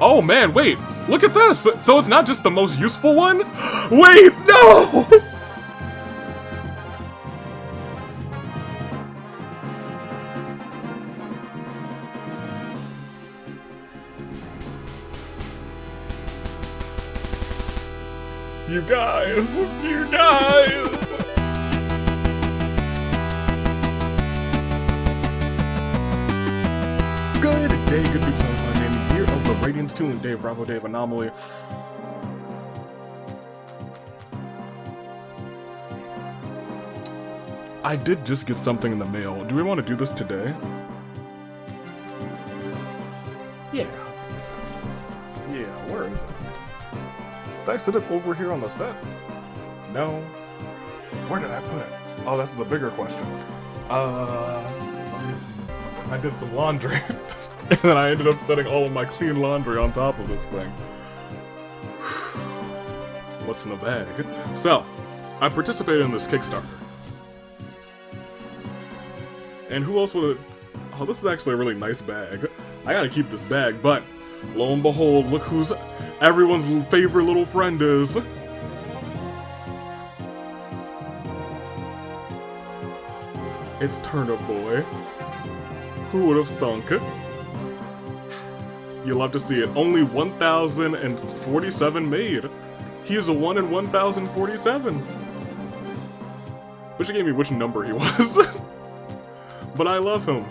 Oh man, wait, look at this! So it's not just the most useful one? Wait, no! You guys! Good day, good people. My name is here of the Radiance 2 and Dave Bravo Dave Anomaly. I did just get something in the mail. Do we want to do this today? Yeah, where is it? Did I set it over here on the set? No. Where did I put it? Oh, that's the bigger question. Let me see. I did some laundry. And then I ended up setting all of my clean laundry on top of this thing. What's in the bag? So, I participated in this Kickstarter. And who else would... Oh, this is actually a really nice bag. I gotta keep this bag, but lo and behold, look who's everyone's favorite little friend is. It's Turnip Boy. Who would have thunk? You'll love to see it. Only 1,047 made. He's a 1 in 1,047. Wish it gave me which number he was. But I love him.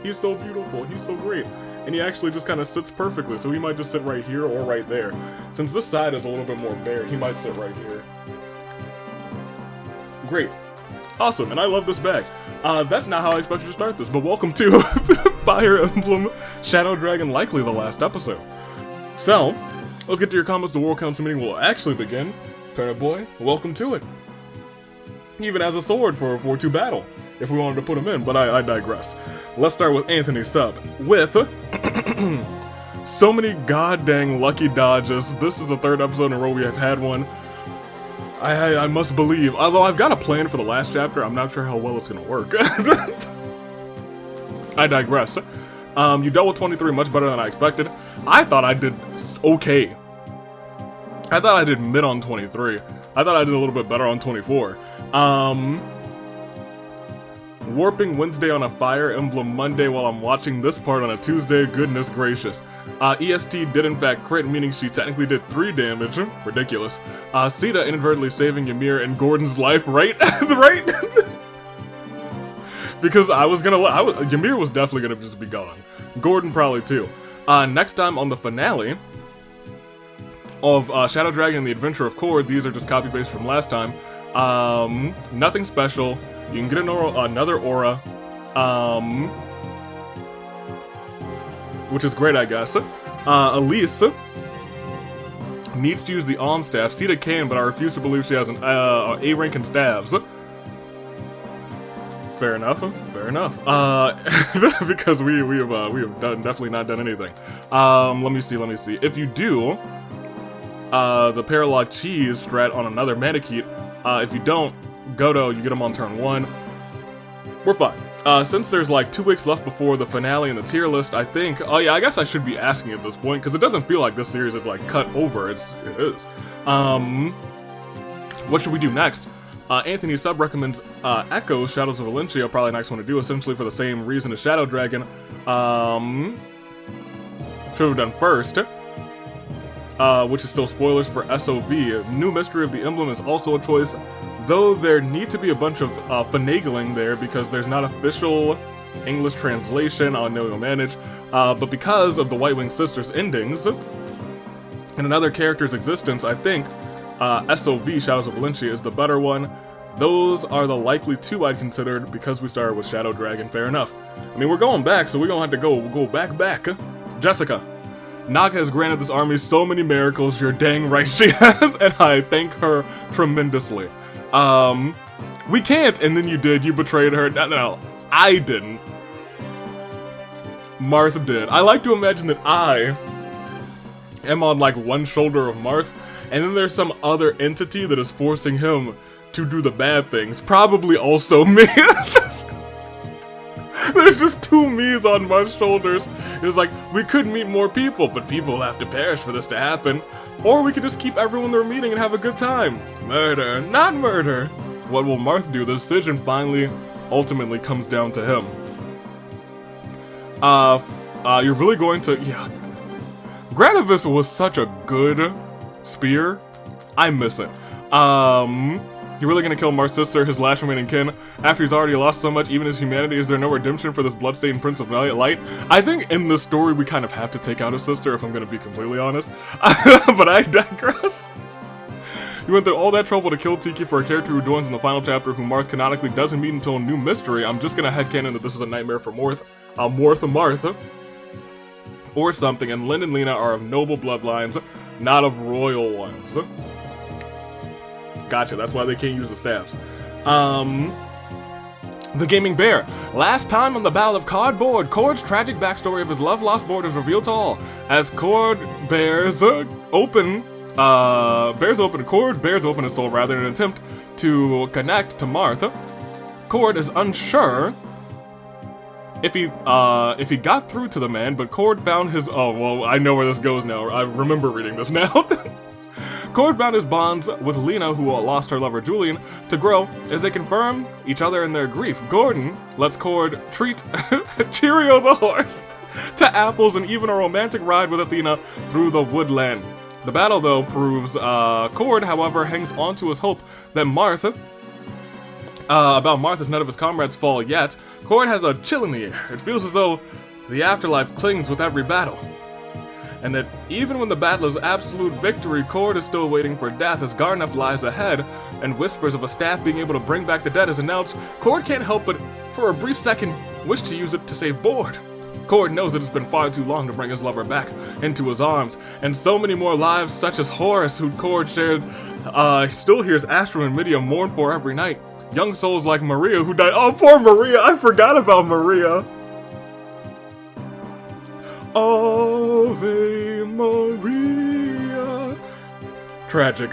He's so beautiful. He's so great. And he actually just kind of sits perfectly, so he might just sit right here or right there. Since this side is a little bit more bare, he might sit right here. Great. Awesome, and I love this bag. That's not how I expected to start this, but welcome to Fire Emblem Shadow Dragon, likely the last episode. So, let's get to your comments. The World Council meeting will actually begin. Turnip Boy, welcome to it. He even has a sword for 4-2 battle, if we wanted to put him in, but I digress. Let's start with Anthony Sub, with so many goddamn lucky dodges. This is the third episode in a row we have had one. I must believe, although I've got a plan for the last chapter, I'm not sure how well it's gonna work. I digress. You dealt with 23 much better than I expected. I thought I did okay. I thought I did mid on 23. I thought I did a little bit better on 24. Warping Wednesday on a Fire Emblem Monday while I'm watching this part on a Tuesday, goodness gracious. EST did in fact crit, meaning she technically did 3 damage, ridiculous. Sita inadvertently saving Ymir and Gordon's life, right? Right? Because Ymir was definitely gonna just be gone. Gordon probably too. Next time on the finale of Shadow Dragon and the Adventure of Cord, these are just copy-paste from last time. Nothing special. You can get another aura, which is great, I guess. Elise needs to use the Alm Staff. Sita can, but I refuse to believe she has an A rank in staves. Fair enough. Because we have definitely not done anything. Let me see. If you do the Paralog Cheese strat on another Manakete, if you don't, Godo, you get them on turn 1. We're fine. Since there's like 2 weeks left before the finale and the tier list, I think... Oh yeah, I guess I should be asking at this point, because it doesn't feel like this series is like cut over. It is. What should we do next? Anthony Sub recommends Echoes, Shadows of Valencia, probably the next one to do, essentially for the same reason as Shadow Dragon. Should have done first. Which is still spoilers for SOV. New Mystery of the Emblem is also a choice, though there need to be a bunch of finagling there because there's not official English translation. I know you'll manage, but because of the White Wing Sisters endings and another character's existence, I think SOV, Shadows of Valencia, is the better one. Those are the likely 2 I'd considered because we started with Shadow Dragon. Fair enough. I mean, we're going back, so we're gonna have to go back. Jessica. Naga has granted this army so many miracles, you're dang right she has, and I thank her tremendously. We can't, and then you did, you betrayed her. No, I didn't. Marth did. I like to imagine that I am on like one shoulder of Marth, and then there's some other entity that is forcing him to do the bad things. Probably also me. There's just two me's on my shoulders. It's like, we could meet more people, but people have to perish for this to happen. Or we could just keep everyone they're meeting and have a good time. Murder, not murder. What will Marth do? The decision finally, ultimately comes down to him. You're really going to, yeah. Gradivis was such a good spear. I miss it. You're really gonna kill Marth's sister, his last remaining kin, after he's already lost so much, even his humanity? Is there no redemption for this bloodstained Prince of Light? I think in this story we kind of have to take out his sister, if I'm gonna be completely honest. But I digress. You went through all that trouble to kill Tiki for a character who joins in the final chapter, who Marth canonically doesn't meet until a new mystery. I'm just gonna headcanon that this is a nightmare for Marth, or something, and Lynn and Lena are of noble bloodlines, not of royal ones. Gotcha, that's why they can't use the staffs. The Gaming Bear. Last time on the Battle of Cardboard, Cord's tragic backstory of his love-lost board is revealed to all. As Cord bears open his soul rather in an attempt to connect to Marth. Cord is unsure if he got through to the man, but Cord found his, oh, well, I know where this goes now. I remember reading this now. Cord found his bonds with Lena, who lost her lover Julian, to grow as they confirm each other in their grief. Gordon lets Cord treat Cheerio the horse to apples and even a romantic ride with Athena through the woodland. The battle, though, proves Cord, however, hangs on to his hope that Marth, about Marth as none of his comrades fall yet. Cord has a chill in the air. It feels as though the afterlife clings with every battle. And that even when the battle is absolute victory, Cord is still waiting for death as Garneth lies ahead, and whispers of a staff being able to bring back the dead is announced. Cord can't help but, for a brief second, wish to use it to save Bord. Cord knows that it's been far too long to bring his lover back into his arms, and so many more lives, such as Horace, who Cord shared, still hears Astro and Midia mourn for every night. Young souls like Maria, who died. Oh, poor Maria! I forgot about Maria! Ave Maria. Tragic.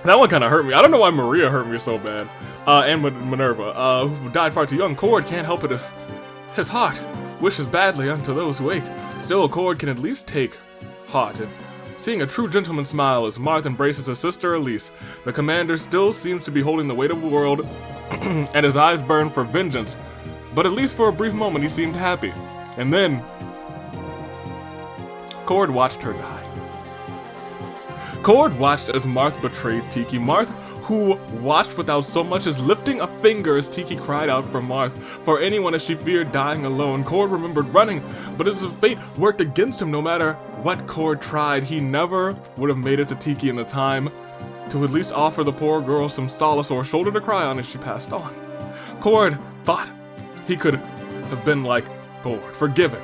That one kind of hurt me. I don't know why Maria hurt me so bad. And Minerva, who died far too young. Cord can't help it. His heart wishes badly unto those who ache. Still, Cord can at least take heart. And seeing a true gentleman smile as Marth embraces his sister Elise, the commander still seems to be holding the weight of the world, and his eyes burn for vengeance. But at least for a brief moment, he seemed happy. And then Cord watched her die. Cord watched as Marth betrayed Tiki. Marth, who watched without so much as lifting a finger as Tiki cried out for Marth, for anyone as she feared dying alone. Cord remembered running, but as if fate worked against him, no matter what Cord tried, he never would have made it to Tiki in the time to at least offer the poor girl some solace or a shoulder to cry on as she passed on. Cord thought he could have been like Bord, forgiving,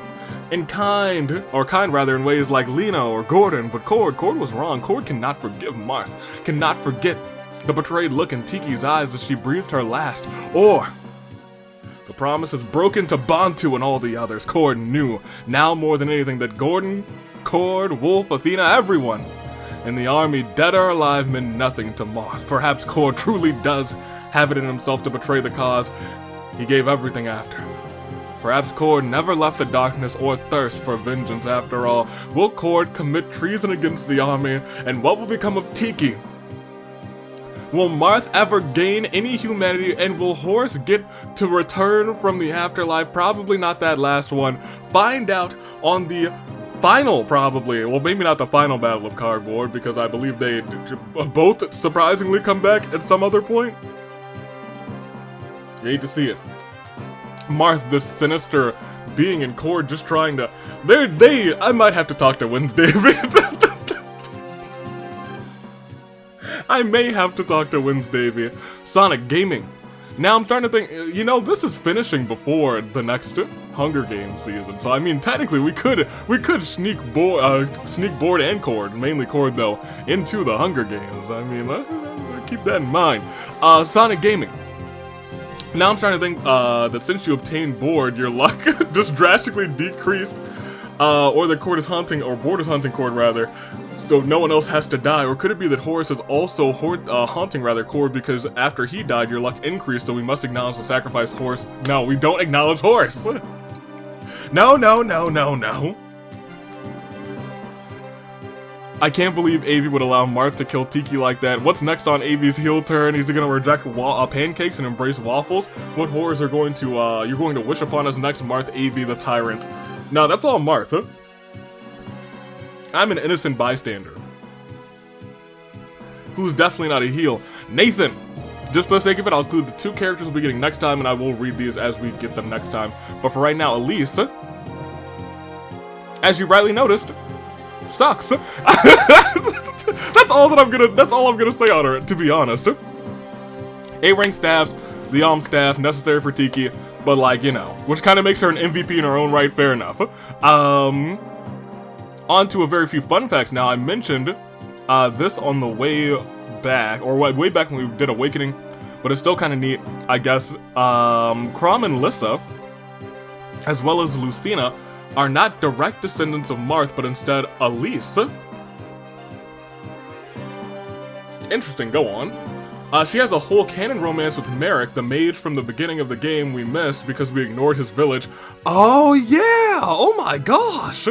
in kind in ways like Lena or Gordon, but Cord was wrong. Cord cannot forgive Marth, cannot forget the betrayed look in Tiki's eyes as she breathed her last, or the promises broken to Bantu and all the others. Cord knew, now more than anything, that Gordon, Cord, Wolf, Athena, everyone in the army, dead or alive, meant nothing to Marth. Perhaps Cord truly does have it in himself to betray the cause he gave everything after. Perhaps Cord never left the darkness or thirst for vengeance after all. Will Cord commit treason against the army, and what will become of Tiki? Will Marth ever gain any humanity, and will Horace get to return from the afterlife? Probably not that last one. Find out on the final, probably, well, maybe not the final Battle of Cardboard, because I believe they both surprisingly come back at some other point. You hate to see it. Marth, this sinister being, in Cord just trying to... I might have to talk to Wednesday. I may have to talk to Wednesday. Sonic Gaming. Now I'm starting to think, you know, this is finishing before the next Hunger Games season. So I mean, technically we could sneak Bord and Cord, mainly Cord though, into the Hunger Games. I mean, keep that in mind. Sonic Gaming. Now I'm starting to think that since you obtained Bord, your luck just drastically decreased. Or the court is haunting, or board is haunting Cord rather, so no one else has to die. Or could it be that Horus is also haunting rather Cord because after he died, your luck increased, so we must acknowledge the sacrifice Horus. No, we don't acknowledge Horus. No, no, no, no, no. I can't believe Avi would allow Marth to kill Tiki like that. What's next on Avi's heel turn? Is he gonna reject pancakes and embrace waffles? What horrors are going to, you're going to wish upon us next, Marth, Avi the tyrant? No, that's all Marth, huh? I'm an innocent bystander. Who's definitely not a heel. Nathan! Just for the sake of it, I'll include the 2 characters we'll be getting next time, and I will read these as we get them next time. But for right now, Elise, as you rightly noticed, sucks. That's all I'm gonna say on her, to be honest. A-rank staffs, the Alm staff, necessary for Tiki, but like, you know, which kind of makes her an MVP in her own right, fair enough. On to a very few fun facts now. I mentioned this on the way back, or way back when we did Awakening, but it's still kind of neat, I guess. Crom and Lissa, as well as Lucina, are not direct descendants of Marth, but instead Elise. Interesting, go on. She has a whole canon romance with Merrick, the mage from the beginning of the game we missed because we ignored his village. Oh yeah! Oh my gosh!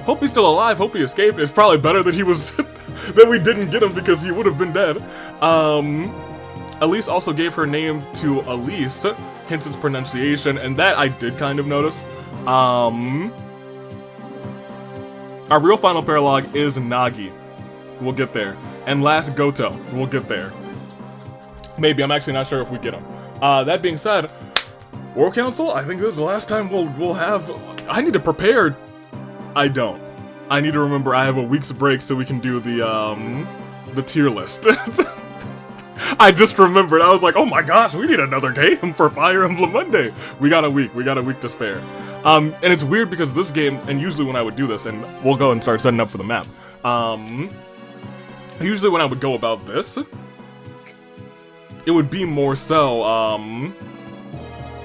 Hope he's still alive, hope he escaped. It's probably better that he was that we didn't get him because he would have been dead. Elise also gave her name to Elise, hence its pronunciation, and that I did kind of notice. Our real final paralog is Nagi. We'll get there. And last, Goto. We'll get there. Maybe, I'm actually not sure if we get him. That being said, War Council, I think this is the last time we'll have... I need to prepare. I don't. I need to remember I have a week's break so we can do the tier list. I just remembered. I was like, oh my gosh, we need another game for Fire Emblem Monday. We got a week to spare. And it's weird because this game, and usually when I would do this, and we'll go and start setting up for the map. Usually when I would go about this, it would be more so,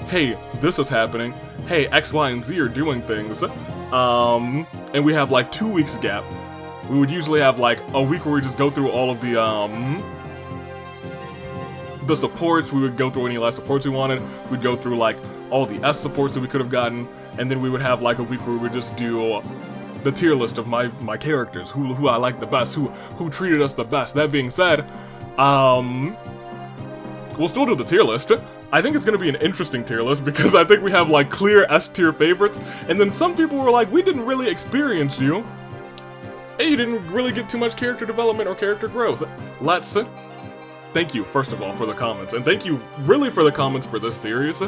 hey, this is happening. Hey, X, Y, and Z are doing things. And we have like 2 weeks gap. We would usually have like a week where we just go through all of the supports. We would go through any last supports we wanted. We'd go through like all the S supports that we could have gotten, and then we would have like a week where we would just do the tier list of my characters, who I like the best, who treated us the best. That being said, we'll still do the tier list. I think it's gonna be an interesting tier list because I think we have like clear S tier favorites, and then some people were like, we didn't really experience you. Hey, you didn't really get too much character development or character growth. Let's thank you, first of all, for the comments, and thank you really for the comments for this series.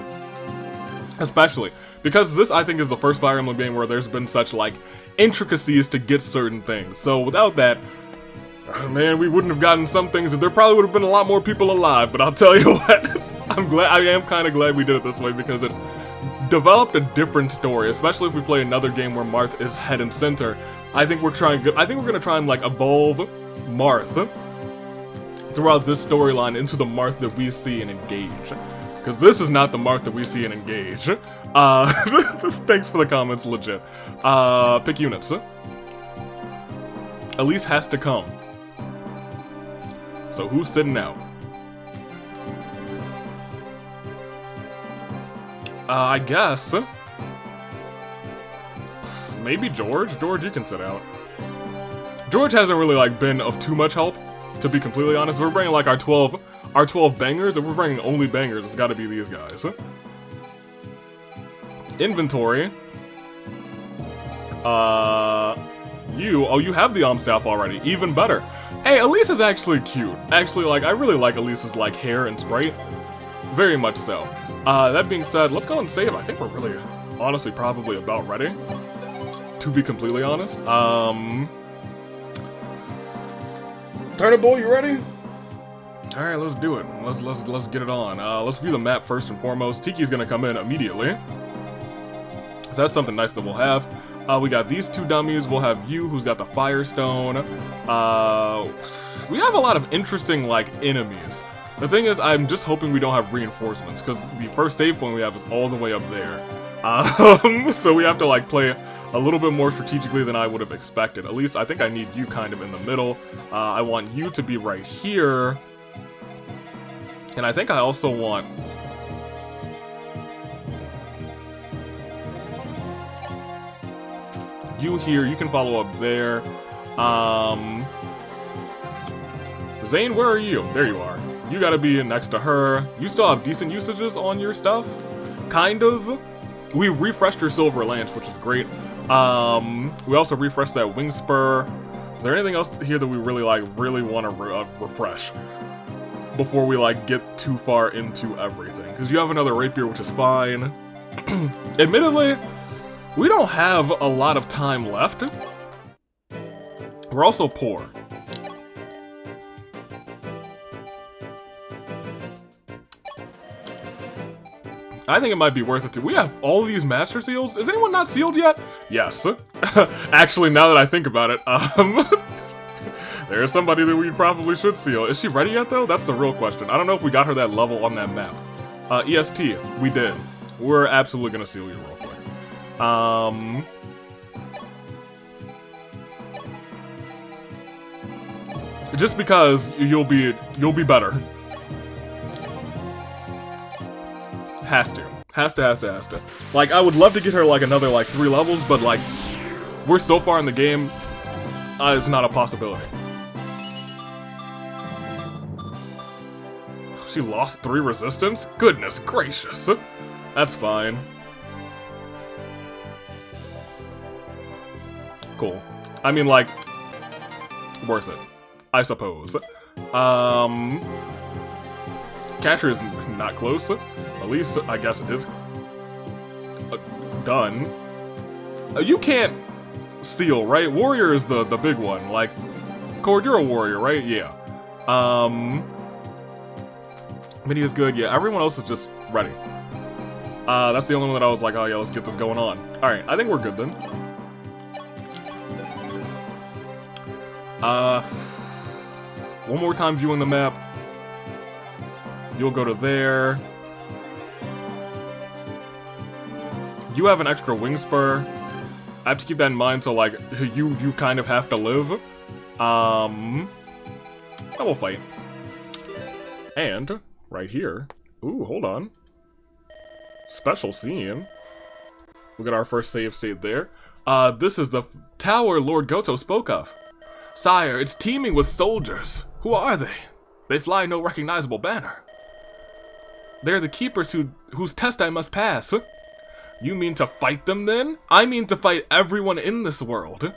Especially, because this, I think, is the first Fire Emblem game where there's been such, like, intricacies to get certain things. So without that, man, we wouldn't have gotten some things, and there probably would have been a lot more people alive, but I'll tell you what, I am kind of glad we did it this way, because it developed a different story, especially if we play another game where Marth is head and center. I think we're gonna try and, like, evolve Marth throughout this storyline into the Marth that we see and engage. Because this is not the Marth that we see and engage. Thanks for the comments, legit. Pick units. Elise has to come. So who's sitting out? I guess. Maybe George? George, you can sit out. George hasn't really, like, been of too much help, to be completely honest. We're bringing, like, our 12 bangers. If we're bringing only bangers, it's gotta be these guys. Inventory. You have the Alm staff already. Even better. Hey, Elise is actually cute. Actually, like, I really like Elise's, like, hair and sprite. Very much so. That being said, let's go and save. I think we're really, honestly, probably about ready. To be completely honest. Turnip Boy, you ready? Alright, let's do it. Let's get it on. Let's view the map first and foremost. Tiki's gonna come in immediately. So that's something nice that we'll have. We got these two dummies. We'll have you, who's got the Firestone. We have a lot of interesting, like, enemies. The thing is, I'm just hoping we don't have reinforcements, because the first save point we have is all the way up there. So we have to like play a little bit more strategically than I would have expected. At least I think I need you kind of in the middle. I want you to be right here. And I think I also want... you here, you can follow up there. Zane, where are you? There you are. You gotta be next to her. You still have decent usages on your stuff? Kind of. We refreshed your Silver Lance, which is great. We also refreshed that Wing Spur. Is there anything else here that we really want to refresh before we like get too far into everything? Because you have another Rapier, which is fine. Admittedly, we don't have a lot of time left. We're also poor. I think it might be worth it too. We have all these Master Seals. Is anyone not sealed yet? Yes. Actually, now that I think about it, there's somebody that we probably should seal. Is she ready yet, though? That's the real question. I don't know if we got her that level on that map. EST, we did. We're absolutely gonna seal you real quick. Just because you'll be better. Has to. Like, I would love to get her, like, another, like, 3 levels, but, like, we're so far in the game, it's not a possibility. She lost 3 resistance? Goodness gracious. That's fine. Cool. I mean, like, worth it, I suppose. Catcher is not close. At least, I guess it is done. You can't seal, right? Warrior is the big one. Like, Cord, you're a warrior, right? Yeah. Mini is good. Yeah, everyone else is just ready. That's the only one that I was like, oh yeah, let's get this going on. Alright, I think we're good then. One more time viewing the map. You'll go to there. You have an extra Wing Spur. I have to keep that in mind, so like, you kind of have to live. I will fight. And, right here. Ooh, hold on. Special scene. Look at our first save state there. This is the tower Lord Goto spoke of. Sire, it's teeming with soldiers. Who are they? They fly no recognizable banner. They're the keepers whose test I must pass. You mean to fight them then? I mean to fight everyone in this world.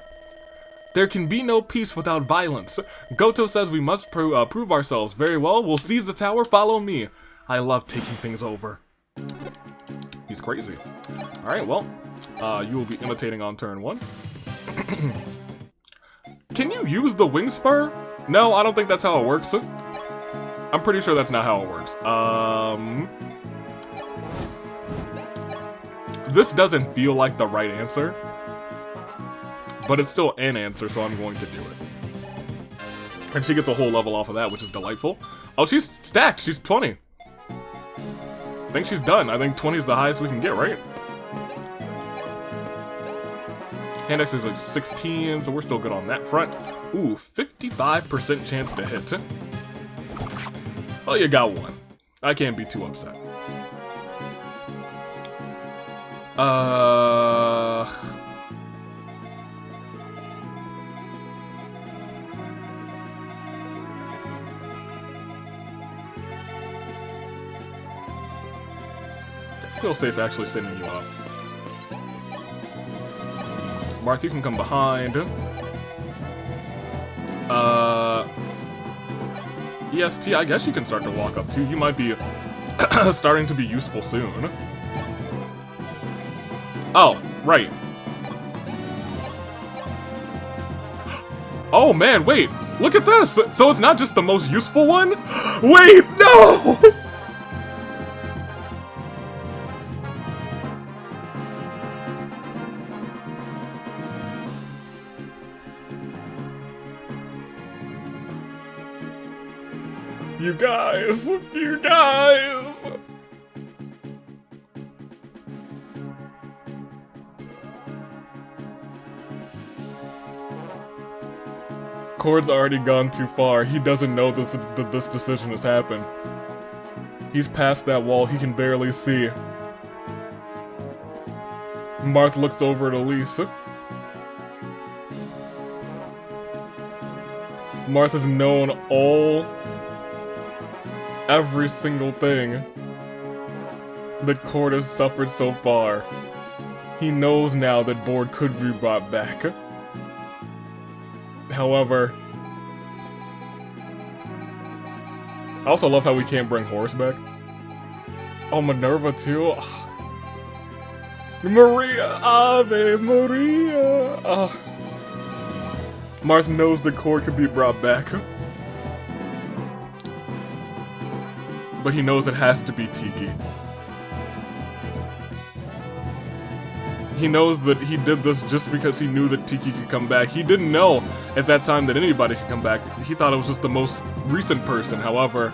There can be no peace without violence. Goto says we must prove ourselves. Very well, we'll seize the tower, follow me. I love taking things over. He's crazy. Alright, well, you will be imitating on turn 1. Can you use the Wing Spur? No, I don't think that's how it works. I'm pretty sure that's not how it works. This doesn't feel like the right answer, but it's still an answer, so I'm going to do it. And she gets a whole level off of that, which is delightful. Oh, she's stacked. She's 20. I think she's done. I think 20 is the highest we can get, right? Hand X is like 16, so we're still good on that front. Ooh, 55% chance to hit. Oh, you got 1. I can't be too upset. I feel safe actually sending you up. Marth, you can come behind. EST, I guess you can start to walk up too. You might be starting to be useful soon. Oh, right. Oh man, wait. Look at this. So it's not just the most useful one? Wait, no! You guys! You guys! Cord's already gone too far. He doesn't know this decision has happened. He's past that wall. He can barely see. Marth looks over at Elise. Marth has known every single thing that Cord has suffered so far. He knows now that Board could be brought back. However, I also love how we can't bring Horus back. Oh, Minerva too? Maria! Ave Maria! Marth knows the Cord could be brought back. But he knows it has to be Tiki. He knows that he did this just because he knew that Tiki could come back. He didn't know at that time that anybody could come back. He thought it was just the most recent person. However,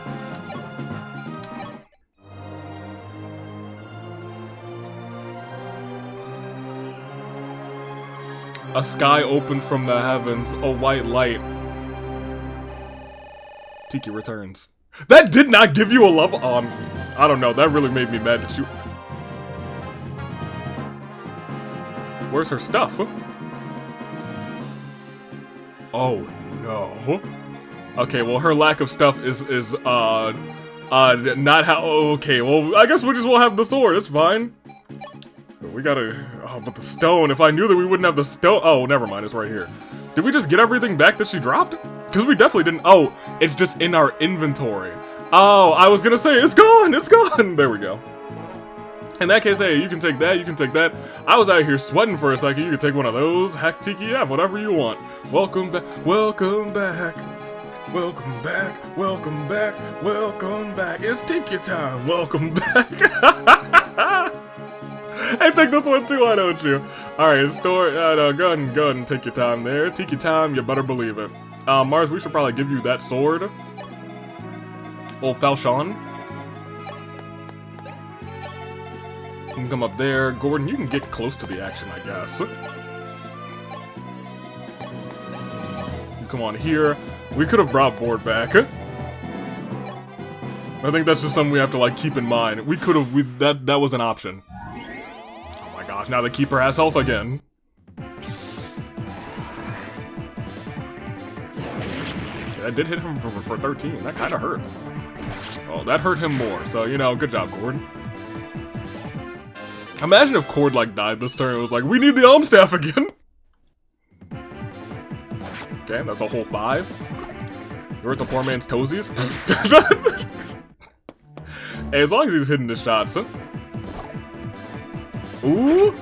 a sky opened from the heavens, a white light. Tiki returns. That did not give you a love on. I don't know, that really made me mad that you... Where's her stuff? Oh no. Okay, well her lack of stuff is not how... Okay, well I guess we just will have the sword, it's fine. We gotta... Oh, but the stone, if I knew that we wouldn't have the stone... Oh, never mind, it's right here. Did we just get everything back that she dropped? Because we definitely didn't... Oh, it's just in our inventory. Oh, I was gonna say, it's gone, it's gone! There we go. In that case, hey, you can take that, you can take that. I was out here sweating for a second. You can take one of those. Heck, Tiki, yeah, whatever you want. Welcome back, welcome back. Welcome back, welcome back, welcome back. It's Tiki time, welcome back. Hey, take this one too, why don't you? Alright, store, go ahead and take your time there. Tiki time, you better believe it. Mars, we should probably give you that sword. Old Falchion. You can come up there. Gordon, you can get close to the action, I guess. You come on here. We could have brought Board back. I think that's just something we have to, like, keep in mind. We could have, that was an option. Oh my gosh, now the Keeper has health again. Okay, that did hit him for 13. That kind of hurt. Oh, that hurt him more. So, you know, good job, Gordon. Imagine if Cord, like, died this turn and was like, we need the Elm Staff again! Okay, that's a whole 5. You're at the poor man's toesies? Hey, as long as he's hitting the shots, huh? Ooh!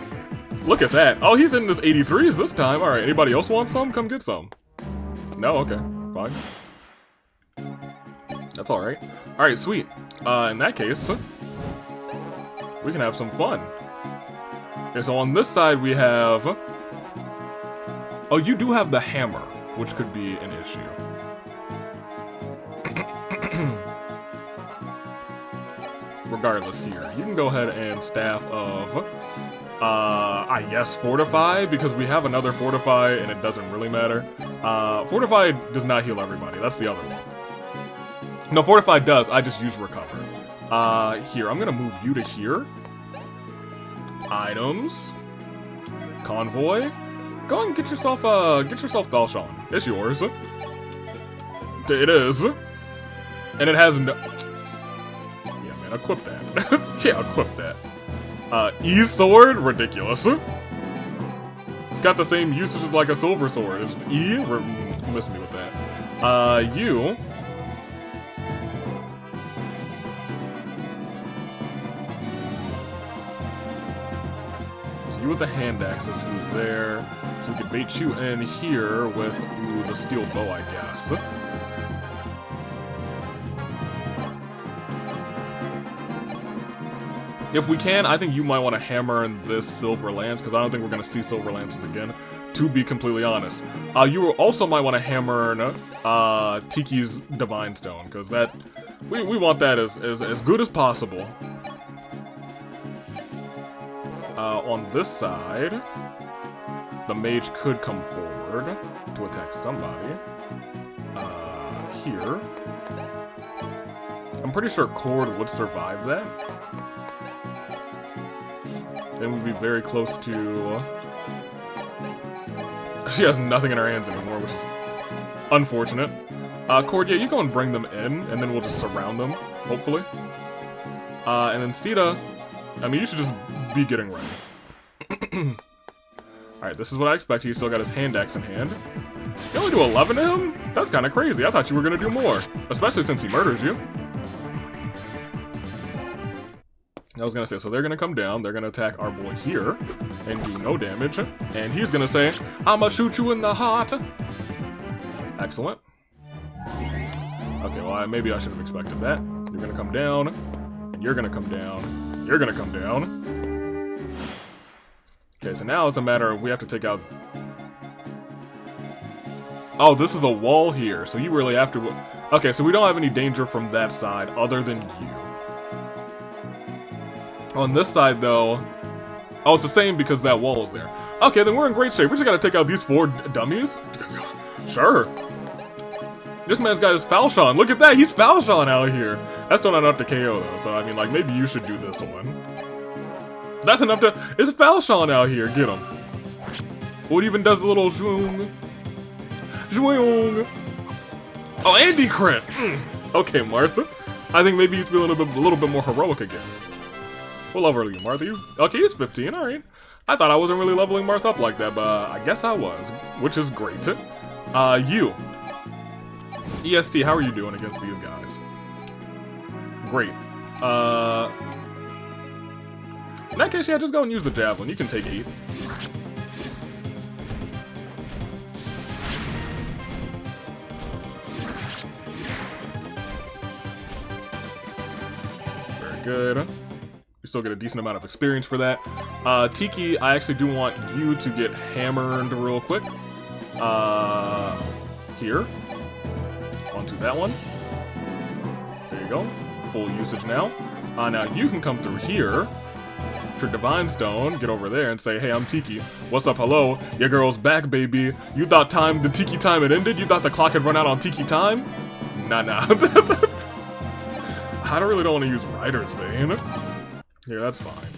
Look at that. Oh, he's hitting his 83s this time. Alright, anybody else want some? Come get some. No? Okay. Fine. That's alright. Alright, sweet. In that case, we can have some fun. Okay, so on this side we have... Oh, you do have the hammer, which could be an issue. Regardless here, you can go ahead and Staff of... I guess Fortify, because we have another Fortify and it doesn't really matter. Fortify does not heal everybody, that's the other one. No, Fortify does, I just use Recover. Here, I'm gonna move you to here. Items. Convoy. Go and get yourself Falchion. It's yours. It is. And it has no... Yeah, man, equip that. Yeah, equip that. E-Sword? Ridiculous. It's got the same usage as like a silver sword. It's E? Miss me with that. You... You with the hand axes, who's there. So we can bait you in here with, ooh, the steel bow, I guess. If we can, I think you might want to hammer in this Silver Lance, because I don't think we're going to see Silver Lances again, to be completely honest. You also might want to hammer in Tiki's Divine Stone, because that, we want that as good as possible. On this side, the mage could come forward to attack somebody. Here. I'm pretty sure Cord would survive that. Then we'd be very close to... She has nothing in her hands anymore, which is unfortunate. Cord, yeah, you go and bring them in, and then we'll just surround them, hopefully. And then Sita, I mean, you should just be getting ready. Alright, this is what I expect. He still got his hand axe in hand. You only do 11 to him? That's kind of crazy. I thought you were going to do more. Especially since he murders you. I was going to say, so they're going to come down. They're going to attack our boy here. And do no damage. And he's going to say, I'ma shoot you in the heart. Excellent. Okay, well, maybe I should have expected that. You're going to come down. And you're going to come down. You're going to come down. Okay, so now it's a matter of we have to take out... Oh, this is a wall here, so you really have to... Okay, so we don't have any danger from that side other than you. On this side, though... Oh, it's the same because that wall is there. Okay, then we're in great shape. We just gotta take out these 4 dummies? Sure. This man's got his Falchion. Look at that, he's Falchion out here. That's still not enough to KO, though, so I mean, like, maybe you should do this one. That's enough to... It's Falchion out here, get him. What even does the little zoom... Zwing. Oh, Andy crit! Okay, Martha. I think maybe he's feeling a little bit more heroic again. What level are you, Martha? You? Okay, he's 15, alright. I thought I wasn't really leveling Martha up like that, but I guess I was, which is great. You. EST, how are you doing against these guys? Great. In that case, yeah, just go and use the javelin. You can take 8. Good. You still get a decent amount of experience for that. Tiki, I actually do want you to get hammered real quick. Here. Onto that one. There you go. Full usage now. Now you can come through here. For Divine Stone, get over there and say, hey, I'm Tiki. What's up, hello? Your girl's back, baby. You thought the Tiki time had ended? You thought the clock had run out on Tiki time? Nah. I really don't want to use Rider's Bane. Here, that's fine.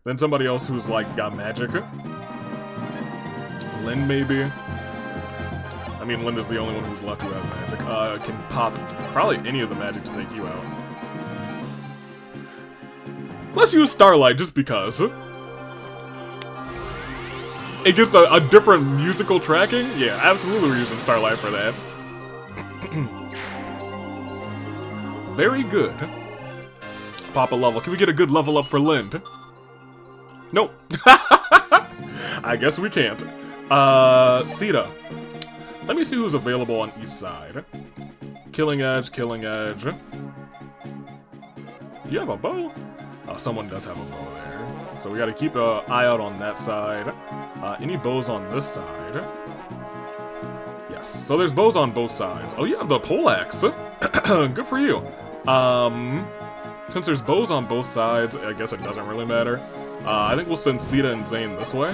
Then somebody else who's, like, got magic. Lynn, maybe? I mean, Lynn is the only one who's left who has magic. Can pop probably any of the magic to take you out. Let's use Starlight, just because. It gets a different musical tracking? Yeah, absolutely we're using Starlight for that. Very good. Pop a level. Can we get a good level up for Lind? Nope. I guess we can't. Sita. Let me see who's available on each side. Killing Edge, Killing Edge. You have a bow? Oh, someone does have a bow there. So we gotta keep an eye out on that side. Any bows on this side? Yes. So there's bows on both sides. Oh, you have the poleaxe. Good for you. Since there's bows on both sides, I guess it doesn't really matter. I think we'll send Sita and Zane this way.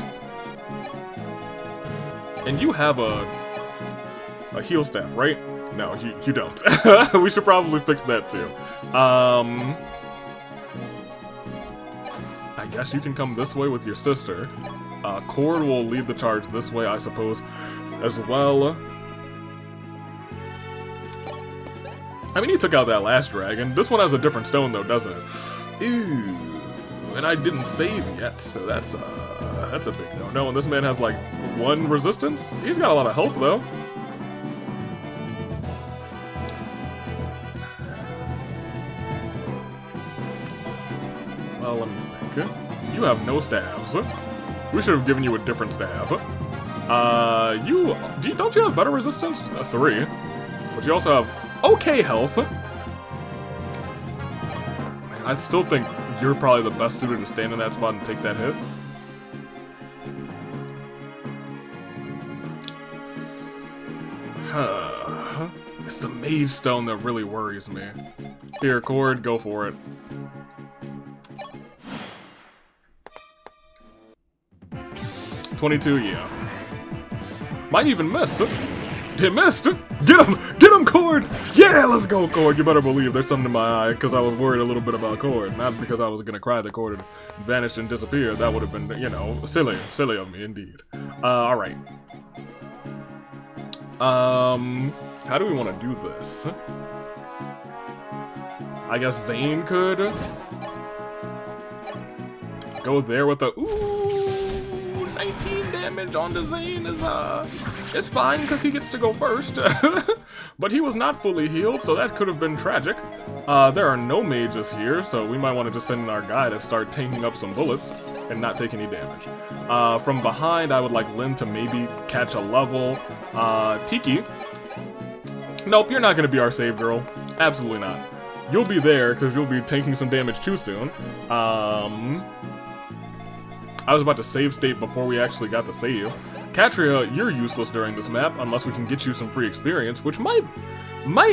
And you have a heal staff, right? No, you don't. We should probably fix that too. I guess you can come this way with your sister. Cord will lead the charge this way, I suppose, as well. I mean, he took out that last dragon. This one has a different stone, though, doesn't it? Ew. And I didn't save yet, so that's a big no-no. And this man has, like, 1 resistance? He's got a lot of health, though. Well, let me think. You have no staves. We should have given you a different staff. Don't you have better resistance? 3. But you also have okay health. Man, I still think you're probably the best suited to stand in that spot and take that hit. It's the Mage Stone that really worries me. Here, Cord, go for it. $22, yeah. Might even miss. It missed! Get him! Get him, Cord! Yeah, let's go, Cord! You better believe there's something in my eye, because I was worried a little bit about Cord. Not because I was gonna cry that Cord had vanished and disappeared. That would have been, you know, silly. Silly of me, indeed. Alright. How do we want to do this? I guess Zane could go there with the... Ooh, 19 damage onto Zane is, it's fine because he gets to go first. But he was not fully healed, so that could have been tragic. There are no mages here, so we might want to just send in our guy to start tanking up some bullets and not take any damage. From behind, I would like Lynn to maybe catch a level. Tiki. Nope, you're not going to be our save girl. Absolutely not. You'll be there because you'll be taking some damage too soon. I was about to save state before we actually got to save. Katria, you're useless during this map unless we can get you some free experience, which might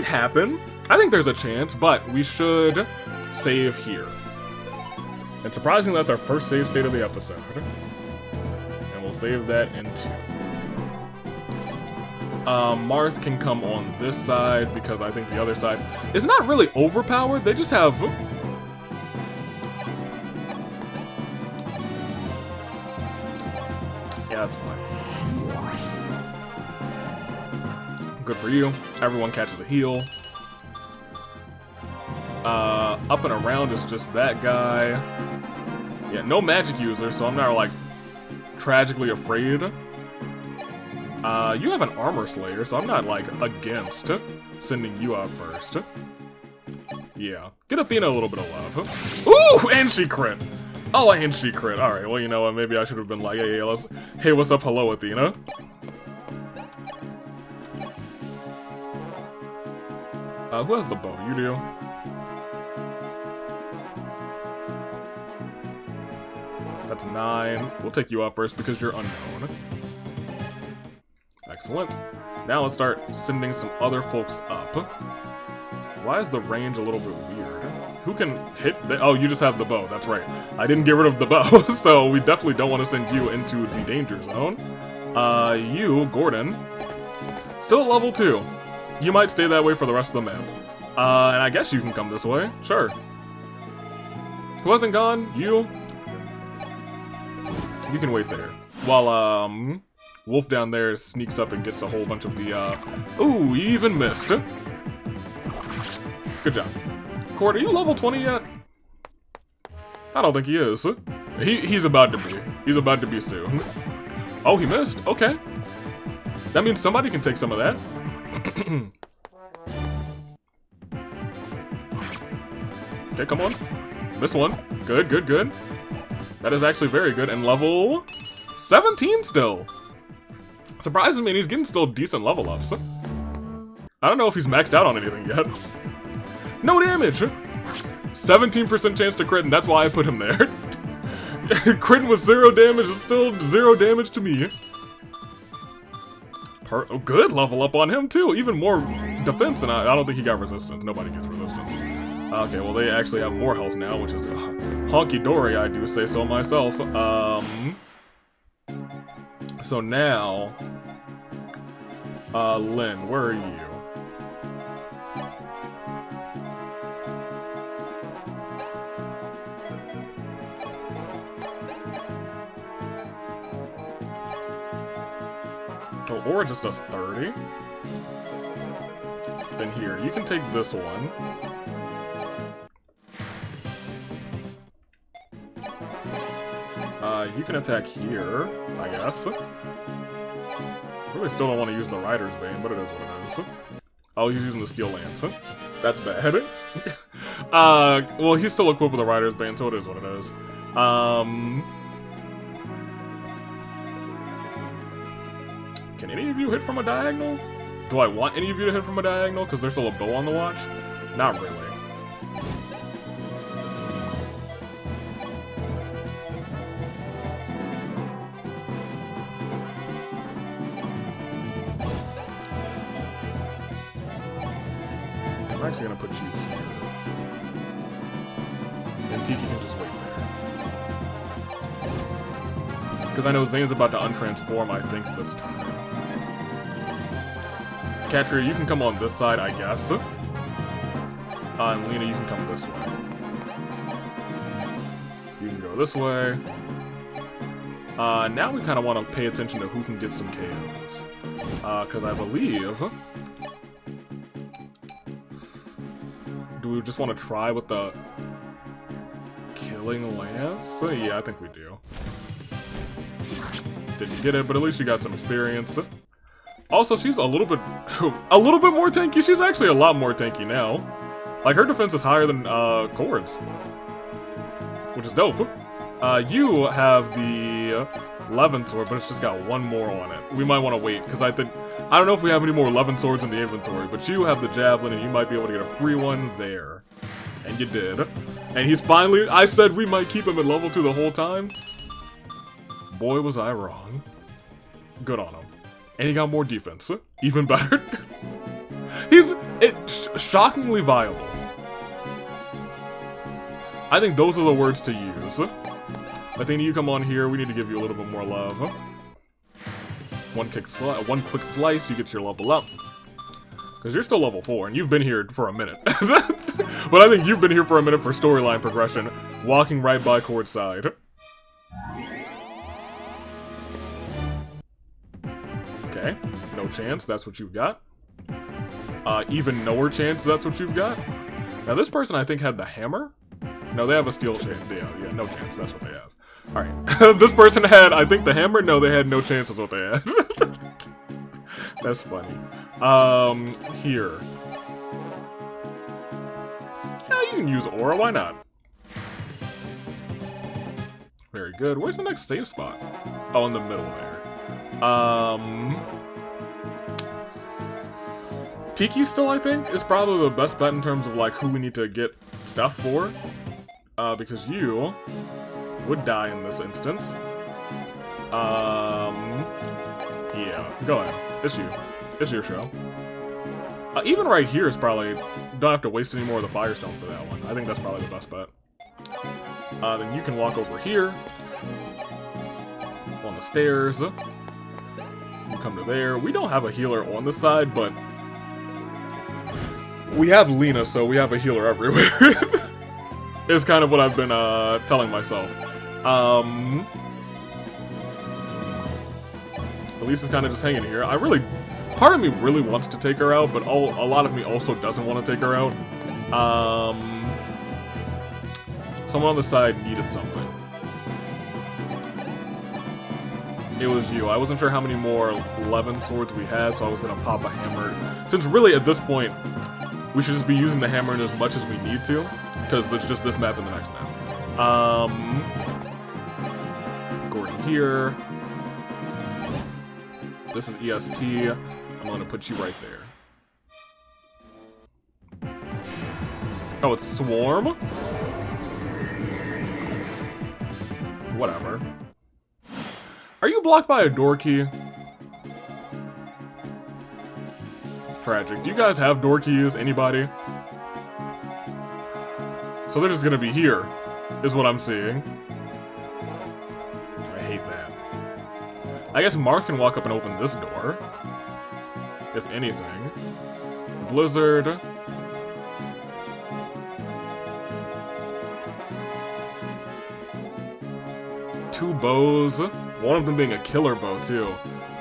happen. I think there's a chance, but we should save here. And surprisingly, that's our first save state of the episode. And we'll save that in 2. Marth can come on this side because I think the other side is not really overpowered. They just have... Yeah, that's fine. Good for you. Everyone catches a heal. Up and around is just that guy. Yeah, no magic user, so I'm not, like, tragically afraid. You have an armor slayer, so I'm not, like, against sending you out first. Yeah. Get Athena a little bit of love. Ooh! And she crit! Oh, and she crit. Alright, well, you know what? Maybe I should have been like, hey, what's up? Hello, Athena. Who has the bow? You do? That's 9. We'll take you out first because you're unknown. Excellent. Now let's start sending some other folks up. Why is the range a little bit weird? Who can hit the... Oh, you just have the bow. That's right. I didn't get rid of the bow, so we definitely don't want to send you into the danger zone. You, Gordon, still at level 2. You might stay that way for the rest of the map. And I guess you can come this way. Sure. Who hasn't gone? You? You can wait there. While, Wolf down there sneaks up and gets a whole bunch of the, Ooh, you even missed. Good job. Cord, are you level 20 yet? I don't think he is. He's about to be. He's about to be soon. Oh, he missed. Okay. That means somebody can take some of that. Okay, come on. This one. Good, good, good. That is actually very good. And level 17 still. Surprises me, and he's getting still decent level ups. I don't know if he's maxed out on anything yet. No damage! 17% chance to crit, and that's why I put him there. Crit with 0 damage is still 0 damage to me. Oh, good level up on him, too. Even more defense, and I don't think he got resistance. Nobody gets resistance. Okay, well, they actually have more health now, which is honky-dory, I do say so myself. So now... Lynn, where are you? Oh, Aura just does 30. Then here, you can take this one. You can attack here, I guess. Really still don't want to use the Rider's Bane, but it is what it is. Oh, he's using the Steel Lance. That's bad. Well, he's still equipped with the Rider's Bane, so it is what it is. Can any of you hit from a diagonal? Do I want any of you to hit from a diagonal? Because there's still a bow on the watch? Not really. I'm actually gonna put you here. And Tiki can just wait there. Because I know Zane's about to untransform, I think, this time. Catria, you can come on this side, I guess. And Lena, you can come this way. You can go this way. Now we kind of want to pay attention to who can get some KOs. Because I believe... Do we just want to try with the... Killing Lance? Yeah, I think we do. Didn't get it, but at least you got some experience. Also, she's a little bit more tanky. She's actually a lot more tanky now. Like, her defense is higher than, Cord's. Which is dope. You have the 11 sword, but it's just got one more on it. We might want to wait, because I don't know if we have any more 11 swords in the inventory, but you have the javelin, and you might be able to get a free one there. And you did. And he's finally, I said we might keep him at level 2 the whole time. Boy, was I wrong. Good on him. And he got more defense. Even better. It's shockingly viable. I think those are the words to use. Athena, you come on here. We need to give you a little bit more love. One quick slice, you get your level up. Because you're still level 4, and you've been here for a minute. But I think you've been here for a minute for storyline progression. Walking right by Cord's side. Okay, no chance, that's what you've got. Even nowhere chance, that's what you've got. Now this person I think had the hammer. No, they have a steel chance. Yeah, no chance, that's what they have. Alright, this person had, I think, the hammer. No, they had no chance, that's what they had. That's funny. Here. Yeah, you can use aura, why not? Very good. Where's the next save spot? Oh, in the middle there. Tiki still, I think, is probably the best bet in terms of, like, who we need to get stuff for. Because you would die in this instance. Yeah, go ahead. It's you. It's your show. Even right here is probably... Don't have to waste any more of the Firestone for that one. I think that's probably the best bet. Then you can walk over here. On the stairs. You come to there. We don't have a healer on this side, but... We have Lena, so we have a healer everywhere. Is kind of what I've been, telling myself. Elise is kind of just hanging here. Part of me really wants to take her out, but a lot of me also doesn't want to take her out. Someone on the side needed something. It was you. I wasn't sure how many more 11 swords we had, so I was gonna pop a hammer. Since really, at this point, we should just be using the hammer as much as we need to, because it's just this map and the next map. Gordon here. This is EST. I'm gonna put you right there. Oh, it's Swarm? Whatever. Are you blocked by a door key? Tragic. Do you guys have door keys? Anybody? So they're just gonna be here, is what I'm seeing. I hate that. I guess Marth can walk up and open this door. If anything. Blizzard. Two bows. One of them being a killer bow, too.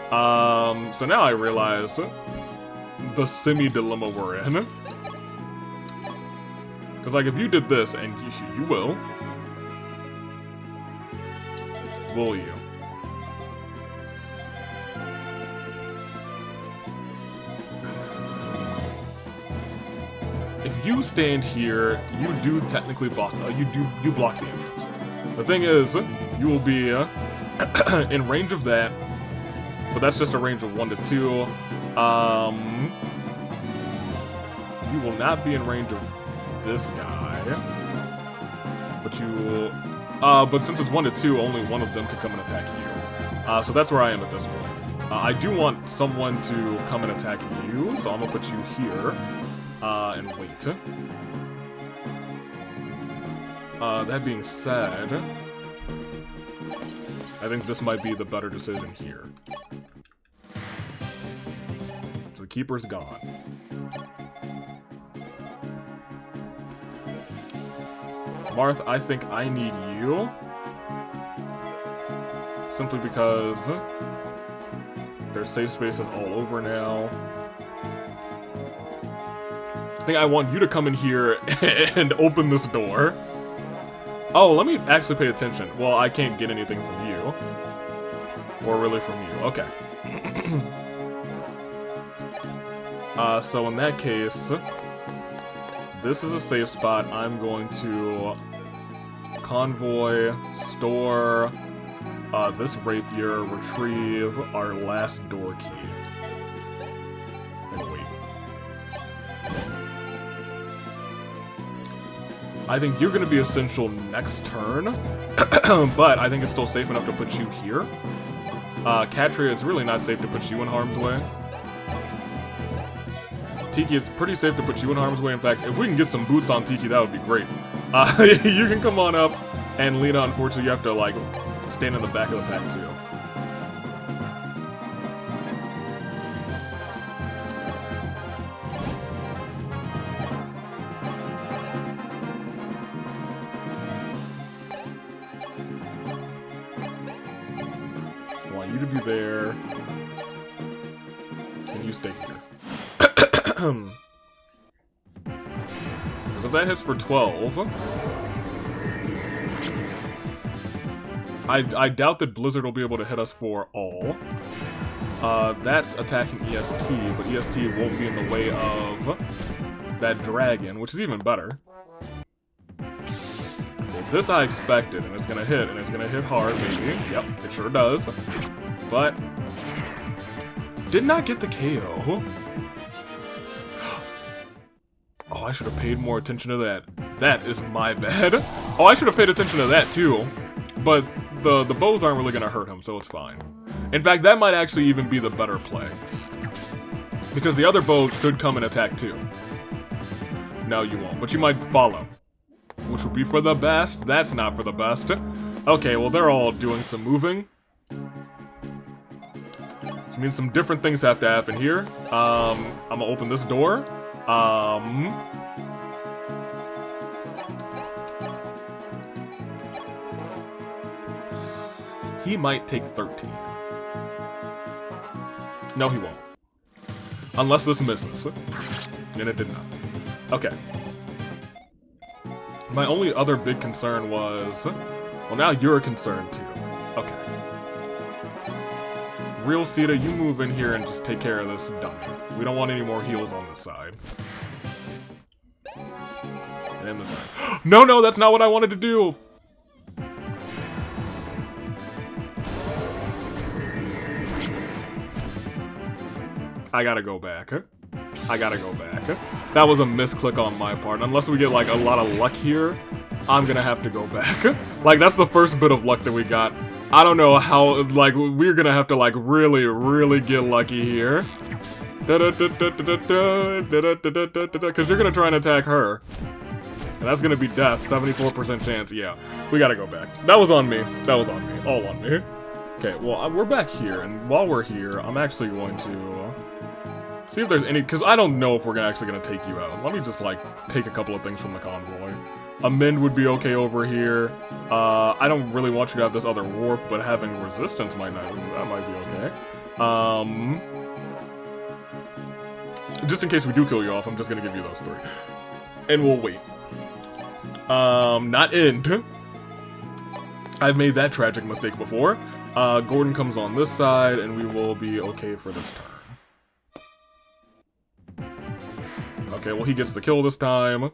So now I realize the semi-dilemma we're in. Because, like, if you did this, and you will you? If you stand here, you do technically block. You block the entrance. The thing is, you will be in range of that, but that's just a range of 1 to 2. You will not be in range of this guy, but you will. But since it's 1 to 2, only one of them can come and attack you. So that's where I am at this point. I do want someone to come and attack you, so I'm gonna put you here. And wait. That being said, I think this might be the better decision here. So keeper's gone. Marth, I think I need you. Simply because there's safe spaces all over now. I think I want you to come in here and open this door. Oh, let me actually pay attention. Well, I can't get anything from you. Or really from you. Okay. So in that case, this is a safe spot. I'm going to convoy, store this rapier, retrieve our last door key. And wait. I think you're going to be essential next turn, but I think it's still safe enough to put you here. Katria, it's really not safe to put you in harm's way. Tiki, it's pretty safe to put you in harm's way. In fact, if we can get some boots on Tiki, that would be great. You can come on up, and Lena, unfortunately, you have to, like, stand in the back of the pack, too. I want you to be there, and you stay here. Because if that hits for 12... I doubt that Blizzard will be able to hit us for all. That's attacking EST, but EST won't be in the way of that dragon, which is even better. Well, this I expected, and it's gonna hit, and it's gonna hit hard, maybe. Yep, it sure does. But did not get the KO. Oh, I should have paid more attention to that. That is my bad. Oh, I should have paid attention to that too. But the bows aren't really gonna hurt him, so it's fine. In fact, that might actually even be the better play. Because the other bows should come and attack too. No, you won't, but you might follow. Which would be for the best. That's not for the best. Okay, well, they're all doing some moving. Which means some different things have to happen here. I'm gonna open this door. He might take 13. No, he won't. Unless this misses. And it did not. Okay. My only other big concern was... Well, now you're a concern too. Okay. Real Sita, you move in here and just take care of this dummy. We don't want any more heals on this side. And end the turn. No, that's not what I wanted to do! I gotta go back. I gotta go back. That was a misclick on my part. Unless we get, like, a lot of luck here, I'm gonna have to go back. Like, that's the first bit of luck that we got. I don't know how, like, we're gonna have to, like, really, really get lucky here. Because you're gonna try and attack her. And that's gonna be death. 74% chance. Yeah, we gotta go back. That was on me. That was on me. All on me. Okay, well, we're back here. And while we're here, I'm actually going to... see if there's any, because I don't know if we're actually going to take you out. Let me just, like, take a couple of things from the convoy. Amend would be okay over here. I don't really want you to have this other warp, but having resistance might not, that might be okay. Just in case we do kill you off, I'm just going to give you those 3. And we'll wait. Not end. I've made that tragic mistake before. Gordon comes on this side, and we will be okay for this turn. Okay, well, he gets the kill this time.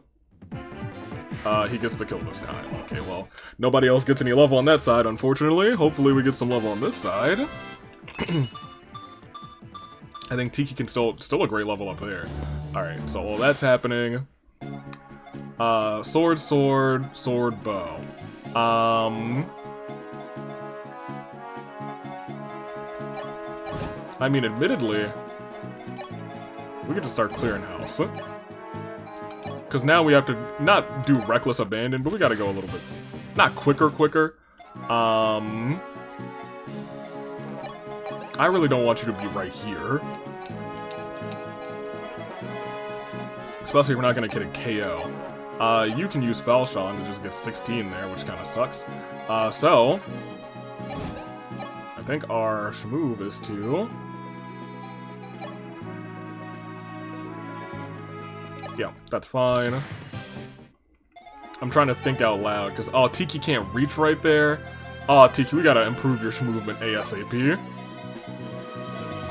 He gets the kill this time. Okay, well, nobody else gets any love on that side, unfortunately. Hopefully we get some love on this side. I think Tiki can still a great level up there. Alright, so while that's happening... sword, bow. I mean, admittedly... we could just start clearing house. Because now we have to not do reckless abandon, but we gotta go a little bit... not quicker. I really don't want you to be right here. Especially if we're not gonna get a KO. You can use Falchion to just get 16 there, which kind of sucks. So I think our move is to... Yeah, that's fine. I'm trying to think out loud, because, oh, Tiki can't reach right there. Oh, Tiki, we gotta improve your movement ASAP.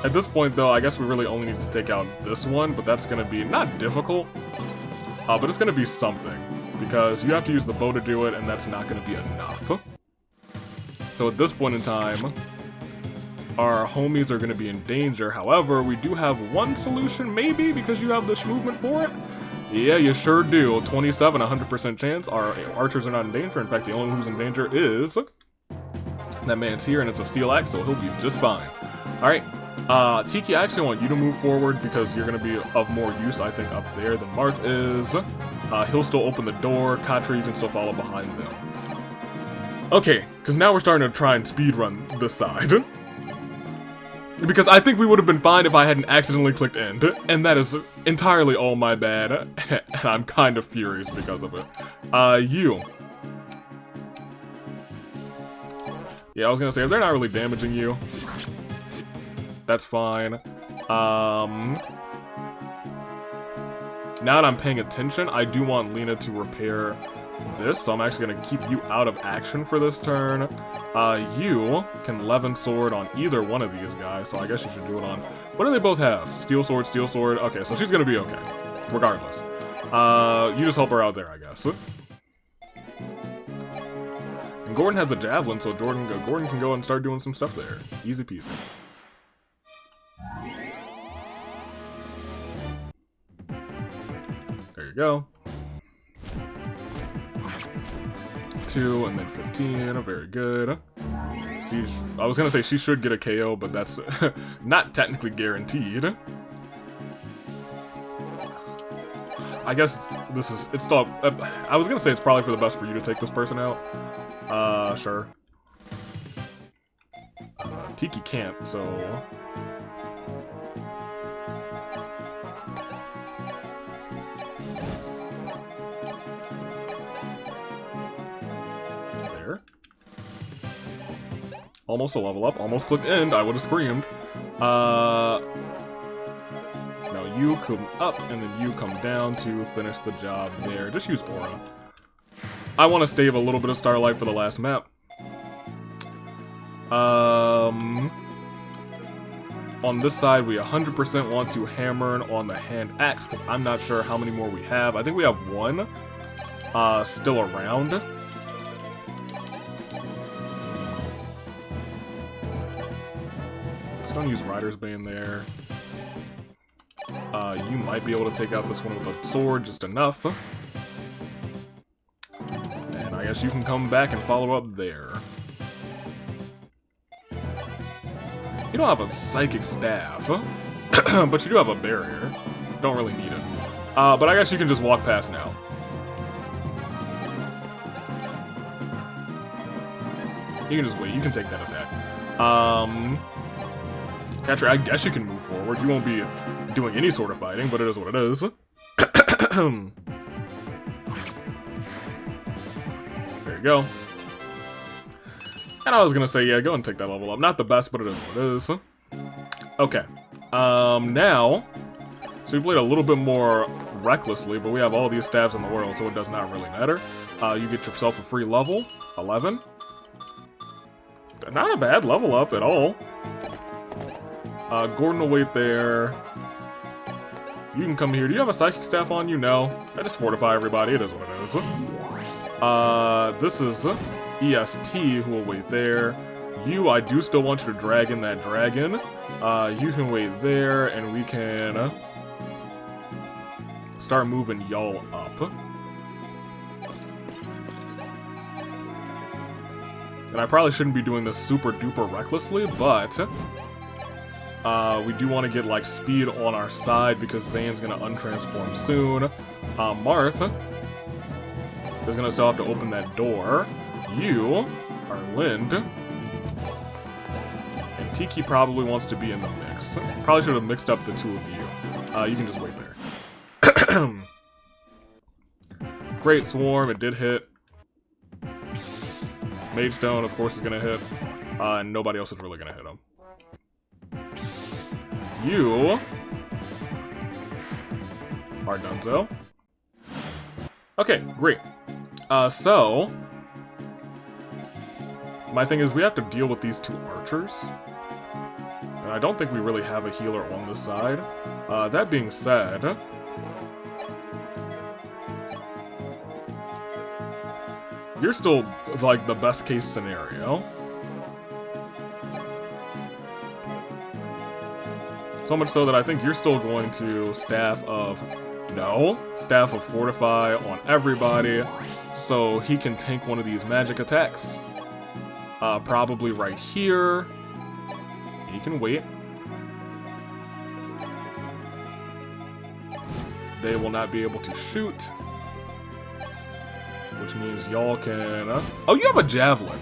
At this point, though, I guess we really only need to take out this one, but that's gonna be not difficult, but it's gonna be something, because you have to use the bow to do it, and that's not gonna be enough. So at this point in time, our homies are gonna be in danger. However, we do have one solution, maybe, because you have this movement for it. Yeah, you sure do. 27, 100% chance. Our archers are not in danger. In fact, the only one who's in danger is... that man's here, and it's a steel axe, so he'll be just fine. Alright, Tiki, I actually want you to move forward, because you're going to be of more use, I think, up there than Marth is. He'll still open the door. Katri, you can still follow behind them. Okay, because now we're starting to try and speedrun this side. Because I think we would have been fine if I hadn't accidentally clicked end, and that is entirely all my bad, and I'm kind of furious because of it. You. Yeah, I was gonna say, if they're not really damaging you, that's fine. Now that I'm paying attention, I do want Lena to repair this, so I'm actually gonna keep you out of action for this turn. You can Levin Sword on either one of these guys, so I guess you should do it on... What do they both have? Steel Sword, Steel Sword. Okay, so she's gonna be okay, regardless. You just help her out there, I guess. And Gordon has a Javelin, so Gordon can go and start doing some stuff there. Easy peasy. There you go. 2 and then 15, very good. I was gonna say she should get a KO, but that's not technically guaranteed. I guess it's still, I was gonna say it's probably for the best for you to take this person out. Sure. Tiki can't, so... Almost a level up, almost clicked end, I would have screamed. Now you come up, and then you come down to finish the job there. Just use Aura. I want to stave a little bit of Starlight for the last map. On this side, we 100% want to hammer on the hand axe, because I'm not sure how many more we have. I think we have one still around. Don't use Rider's Bane there. You might be able to take out this one with a sword, just enough. And I guess you can come back and follow up there. You don't have a Psychic Staff, but you do have a barrier. Don't really need it. But I guess you can just walk past now. You can just wait, you can take that attack. Catcher, I guess you can move forward. You won't be doing any sort of fighting, but it is what it is. There you go. And I was gonna say, yeah, go and take that level up. Not the best, but it is what it is. Okay. Now, so we played a little bit more recklessly, but we have all these stabs in the world, so it does not really matter. You get yourself a free level, 11. Not a bad level up at all. Gordon will wait there. You can come here. Do you have a Psychic Staff on you? No. I just fortify everybody. It is what it is. This is EST who will wait there. You, I do still want you to drag in that dragon. You can wait there, and we can start moving y'all up. And I probably shouldn't be doing this super duper recklessly, but we do want to get like speed on our side because Zane's gonna untransform soon. Marth is gonna still have to open that door. You are Lind. And Tiki probably wants to be in the mix. Probably should have mixed up the two of you. You can just wait there. Great Swarm, it did hit. Mage Stone, of course, is gonna hit. And nobody else is really gonna hit him. You are donezo. Okay, great. So my thing is we have to deal with these two archers. And I don't think we really have a healer on this side. That being said, you're still, like, the best case scenario. So much so that I think you're still going to Staff of Fortify on everybody, so he can tank one of these magic attacks. Probably right here. He can wait. They will not be able to shoot, which means y'all can... Oh, you have a javelin.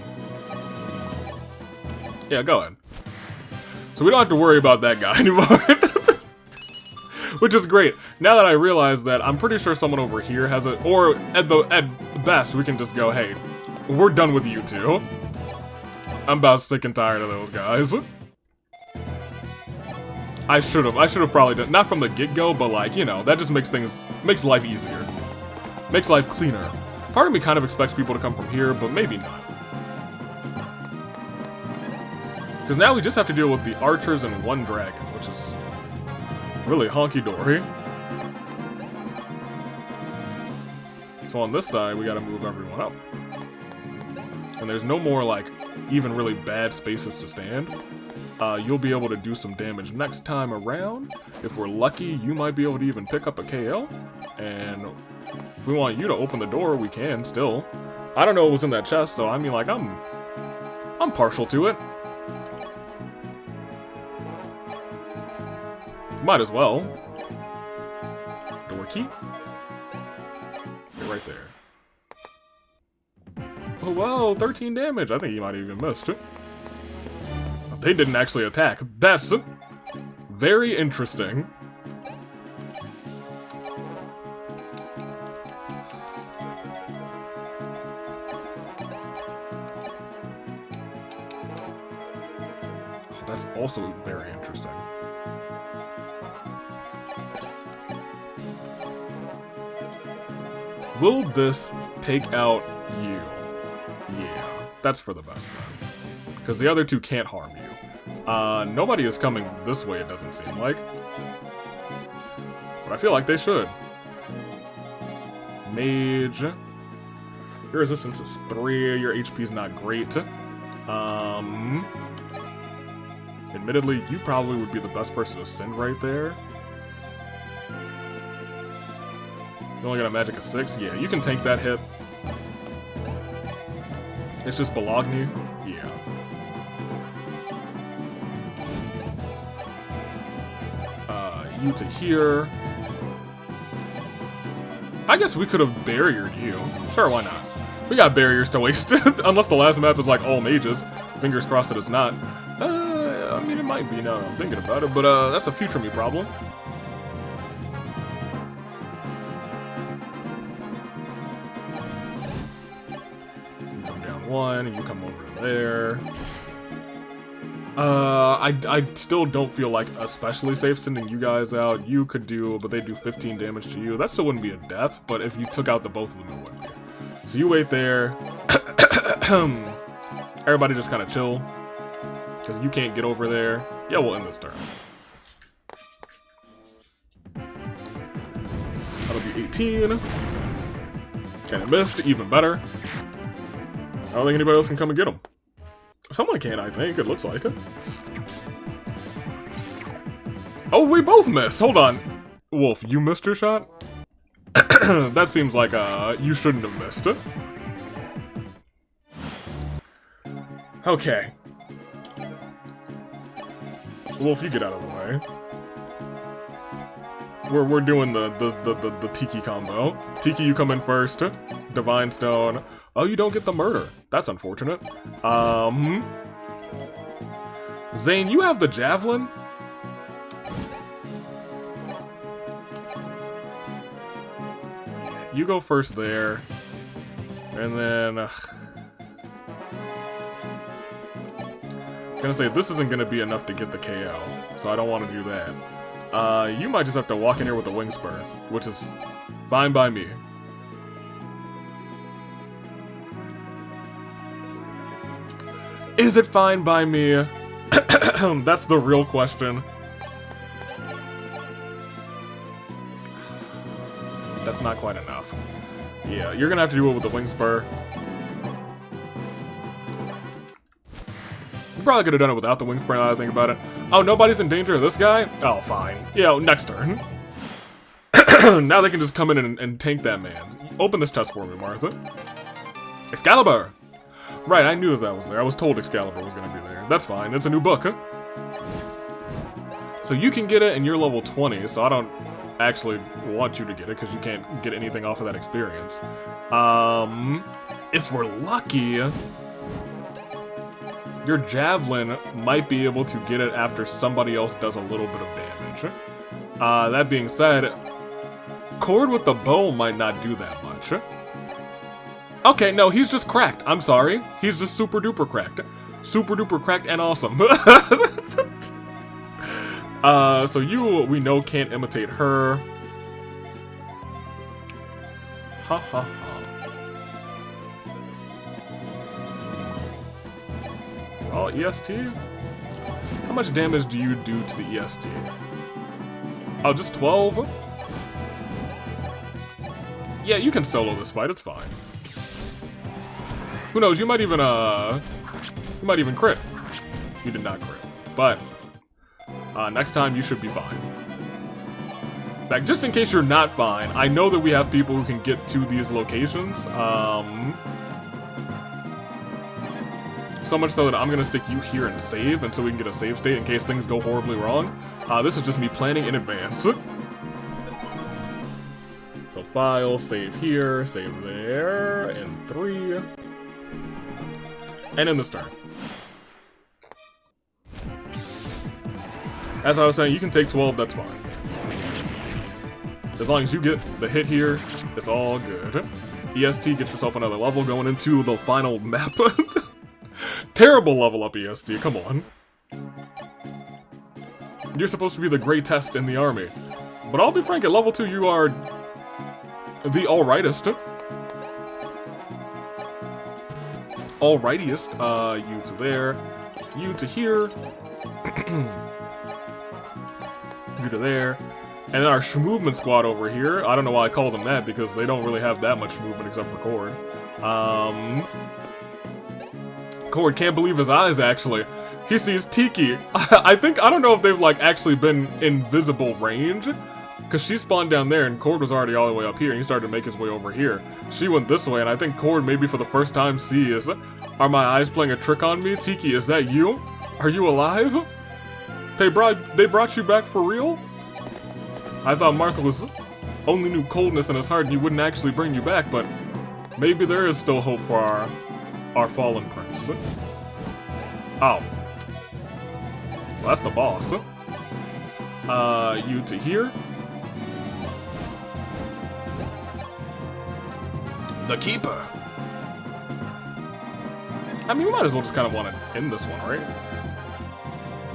Yeah, go ahead. So we don't have to worry about that guy anymore. Which is great. Now that I realize that, I'm pretty sure someone over here has a... Or, at best, we can just go, hey, we're done with you two. I'm about sick and tired of those guys. I should have probably done... Not from the get-go, but, like, you know, that just makes life easier. Makes life cleaner. Part of me kind of expects people to come from here, but maybe not. Because now we just have to deal with the archers and one dragon, which is really honky-dory. So on this side, we gotta move everyone up. And there's no more, like, even really bad spaces to stand. You'll be able to do some damage next time around. If we're lucky, you might be able to even pick up a KO. And if we want you to open the door, we can still. I don't know what was in that chest, so I mean, like, I'm partial to it. Might as well. Door key. Get right there. Oh, wow, 13 damage. I think he might have even missed it. They didn't actually attack. That's very interesting. Oh, that's also very interesting. Will this take out you? Yeah, that's for the best then. Because the other two can't harm you. Nobody is coming this way, it doesn't seem like. But I feel like they should. Mage. Your resistance is 3, your HP is not great. Admittedly, you probably would be the best person to send right there. You only got a magic of 6? Yeah, you can tank that hit. It's just Bologna? Yeah. You to here. I guess we could have barriered you. Sure, why not? We got barriers to waste. Unless the last map is like all mages. Fingers crossed that it's not. I mean, it might be now that I'm thinking about it, but that's a future me problem. You come down 1, and you come over there. I still don't feel like especially safe sending you guys out. You could do, but they do 15 damage to you. That still wouldn't be a death, but if you took out the both of them, it would be. So you wait there. Everybody just kind of chill. Because you can't get over there. Yeah, we'll end this turn. That'll be 18. Kinda missed, even better. I don't think anybody else can come and get him. Someone can, I think. It looks like it. Oh, we both missed. Hold on. Wolf, you missed your shot? That seems like, you shouldn't have missed it. Okay. Wolf, you get out of the way. We're doing the Tiki combo. Tiki, you come in first. Divine Stone. Oh, you don't get the murder. That's unfortunate. Zane, you have the javelin? You go first there. And then... I'm gonna say this isn't gonna be enough to get the KO, so I don't want to do that. You might just have to walk in here with the Wing Spur, which is fine by me. Is it fine by me? That's the real question. That's not quite enough. Yeah, you're gonna have to do it with the Wing Spur. You probably could have done it without the Wing Spur now that I think about it. Oh, nobody's in danger of this guy? Oh, fine. Yeah, next turn. Now they can just come in and tank that man. Open this chest for me, Martha. Excalibur! Right, I knew that was there. I was told Excalibur was gonna be there. That's fine, it's a new book. So you can get it and you're level 20, so I don't actually want you to get it because you can't get anything off of that experience. If we're lucky, your Javelin might be able to get it after somebody else does a little bit of damage. That being said, Cord with the bow might not do that much. Okay, no, he's just cracked. I'm sorry. He's just super duper cracked. Super duper cracked and awesome. So you, we know, can't imitate her. Ha ha ha. Oh, EST? How much damage do you do to the EST? Oh, just 12? Yeah, you can solo this fight, it's fine. Who knows, you might even crit. You did not crit. But, next time you should be fine. Like, just in case you're not fine, I know that we have people who can get to these locations. So much so that I'm gonna stick you here and save until we can get a save state in case things go horribly wrong. This is just me planning in advance. So file, save here, save there, and 3. And in this turn. As I was saying, you can take 12, that's fine. As long as you get the hit here, it's all good. EST, get yourself another level going into the final map. Terrible level up EST, come on. You're supposed to be the greatest in the army. But I'll be frank, at level 2 you are the alrightest. Alrightiest. You to there. You to here. You to there. And then our Schmovement squad over here. I don't know why I call them that, because they don't really have that much movement except for Cord. Cord can't believe his eyes, actually. He sees Tiki. I don't know if they've, like, actually been in visible range. Because she spawned down there, and Cord was already all the way up here, and he started to make his way over here. She went this way, and I think Cord, maybe for the first time, sees, are my eyes playing a trick on me? Tiki, is that you? Are you alive? They brought you back for real? I thought Martha only knew coldness in his heart, and he wouldn't actually bring you back, but maybe there is still hope for our fallen prince. Oh. Well, that's the boss. You to here. The Keeper. I mean, we might as well just kind of want to end this one, right?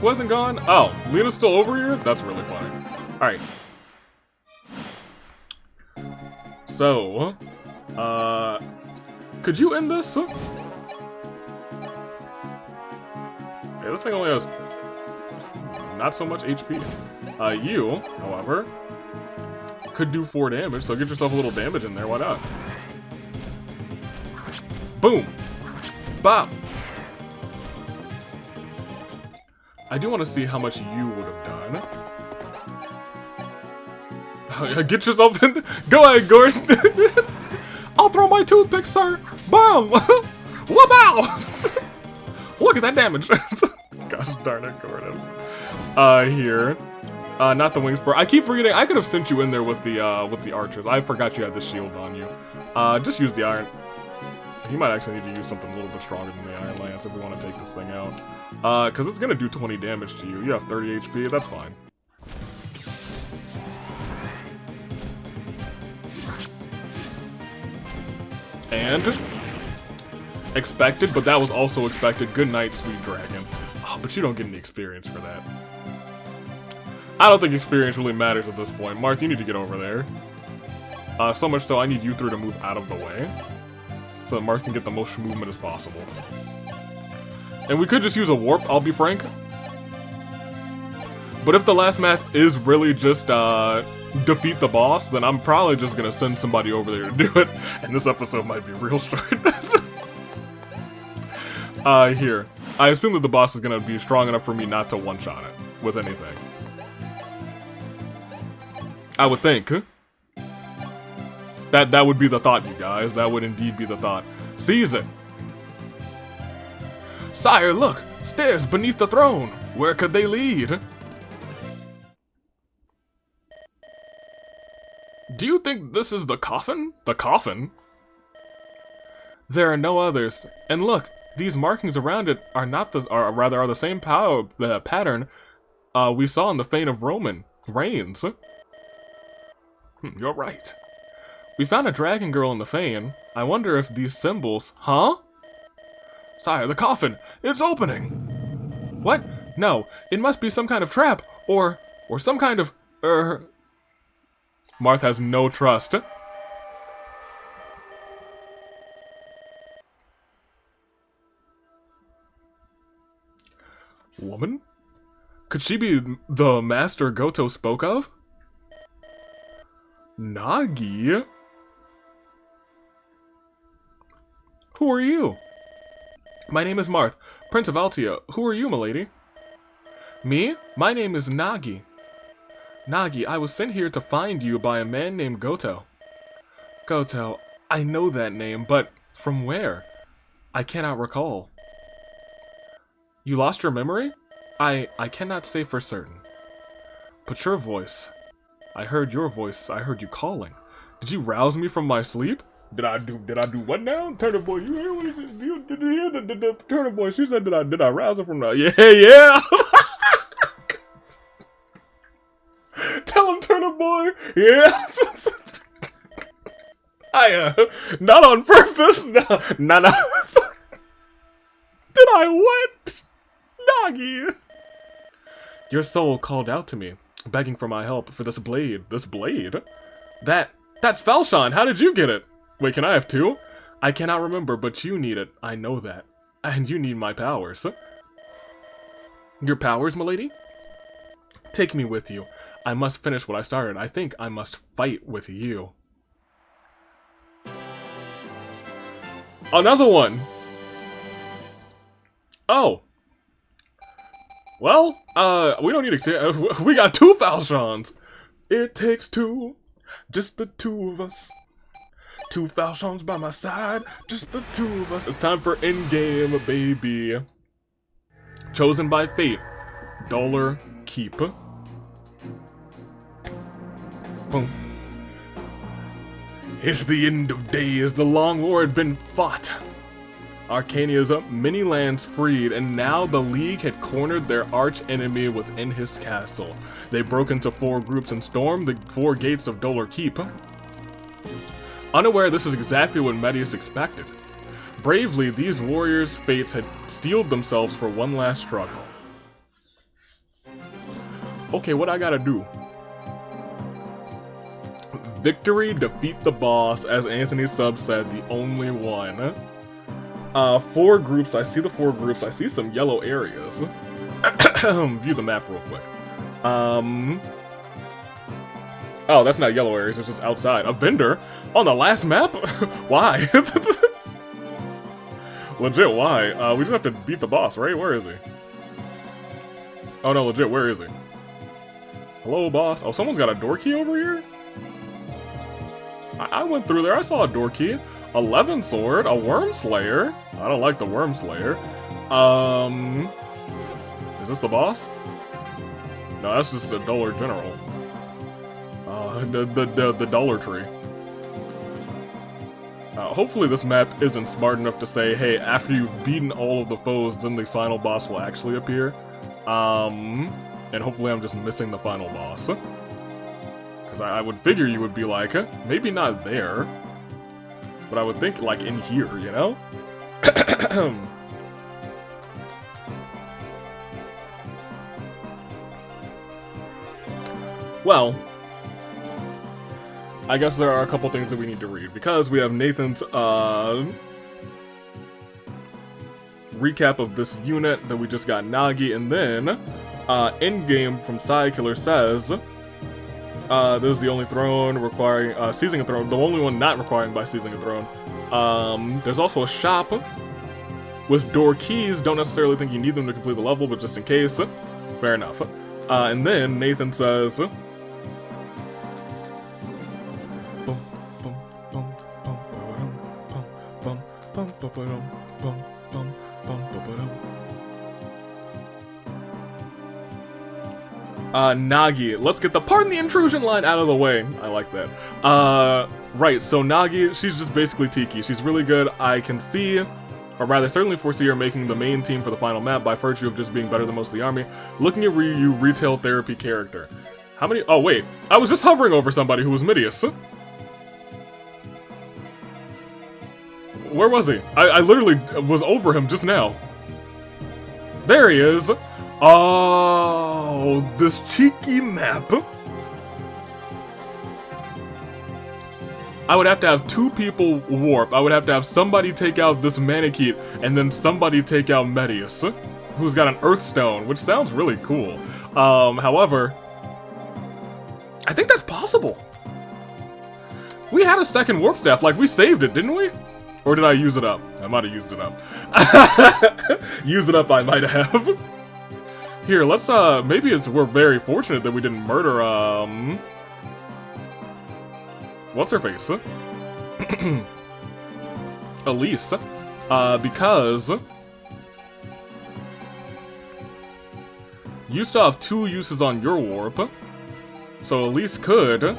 Who hasn't gone? Oh, Lena's still over here? That's really funny. Alright. So, could you end this? Yeah, this thing only has not so much HP. You, however, could do 4 damage, so get yourself a little damage in there, why not? Boom! Bop! I do want to see how much you would have done. Oh, yeah, get yourself in. Go ahead, Gordon! I'll throw my toothpick, sir! Boom! Whoop out! Look at that damage! Gosh darn it, Gordon. Here. Not the wings, bro. I keep forgetting. I could have sent you in there with the archers. I forgot you had the shield on you. Just use the iron. He might actually need to use something a little bit stronger than the Iron Lance if we want to take this thing out. Because it's going to do 20 damage to you. You have 30 HP, that's fine. And expected, but that was also expected. Good night, sweet dragon. Oh, but you don't get any experience for that. I don't think experience really matters at this point. Marth, you need to get over there. So much so I need you three to move out of the way, so that Marth can get the most movement as possible. And we could just use a warp, I'll be frank. But if the last match is really just defeat the boss, then I'm probably just gonna send somebody over there to do it, and this episode might be real short. Here. I assume that the boss is gonna be strong enough for me not to one-shot it with anything. I would think. That would be the thought, you guys. That would indeed be the thought. Seize it! Sire, look! Stairs beneath the throne! Where could they lead? Do you think this is the coffin? The coffin? There are no others. And look, these markings around it are not the, are the same pattern we saw in the Fane of Roman Reigns. You're right. We found a dragon girl in the Fane. I wonder if these symbols... Huh? Sire, the coffin! It's opening! What? No, it must be some kind of trap, or some kind of... Marth has no trust. Woman? Could she be the master Goto spoke of? Nagi? Who are you? My name is Marth, Prince of Altia. Who are you, milady? Me? My name is Nagi. Nagi, I was sent here to find you by a man named Goto. Goto, I know that name, but from where? I cannot recall. You lost your memory? I cannot say for certain. But your voice. I heard your voice. I heard you calling. Did you rouse me from my sleep? Did I do what now? Turnip boy, you hear what did you hear the Turnip boy? She said, did I rouse her from the... Yeah! Tell him, Turnip boy! Yeah! Not on purpose! No. Did I what? Nagi! Your soul called out to me, begging for my help for this blade. This blade? That's Falchion! How did you get it? Wait, can I have two? I cannot remember, but you need it. I know that. And you need my powers. Your powers, milady? Take me with you. I must finish what I started. I think I must fight with you. Another one! Oh. Well, we don't need to... We got two Falchions! It takes two. Just the two of us. Two Falchions by my side, just the two of us. It's time for endgame, baby. Chosen by fate, Dollar Keep. Boom. It's the end of days, the long war had been fought. Arcania's up, many lands freed, and now the League had cornered their arch enemy within his castle. They broke into 4 groups and stormed the 4 gates of Dollar Keep. Unaware this is exactly what Medius expected. Bravely, these warriors' fates had steeled themselves for one last struggle. Okay, what I gotta do? Victory, defeat the boss, as Anthony Sub said, the only one. 4 groups, I see the 4 groups, I see some yellow areas. View the map real quick. Oh, that's not yellow areas, it's just outside. A vendor? On the last map? Why? Legit, why? We just have to beat the boss, right? Where is he? Oh no, legit, where is he? Hello, boss. Oh, someone's got a door key over here? I went through there, I saw a door key. 11 sword, a worm slayer. I don't like the worm slayer. Is this the boss? No, that's just a Dollar General. The Dollar Tree. Hopefully this map isn't smart enough to say, hey, after you've beaten all of the foes, then the final boss will actually appear. And hopefully I'm just missing the final boss. Because I would figure you would be like, maybe not there. But I would think, like, in here, you know? Well, I guess there are a couple things that we need to read, because we have Nathan's, recap of this unit that we just got Nagi, and then, in-game from Psykiller says, this is the only throne requiring, seizing a throne, the only one not requiring by seizing a throne. There's also a shop with door keys. Don't necessarily think you need them to complete the level, but just in case. Fair enough. And then Nathan says, Nagi, let's get the pardon the intrusion line out of the way. I like that. Right, so Nagi, she's just basically Tiki. She's really good. I can see, or rather certainly foresee her making the main team for the final map by virtue of just being better than most of the army. Looking at Ryu, retail therapy character. How many? Oh wait, I was just hovering over somebody who was Midius. Where was he? I literally was over him just now. There he is. Oh, this cheeky map. I would have to have two people warp. I would have to have somebody take out this Manakete, and then somebody take out Medius, who's got an Earthstone, which sounds really cool. However, I think that's possible. We had a second warp staff, like we saved it, didn't we? Or did I use it up? I might have used it up. Used it up, I might have. Here, let's, maybe we're very fortunate that we didn't murder, what's her face? Elise. Because you still have 2 uses on your warp. So Elise could, if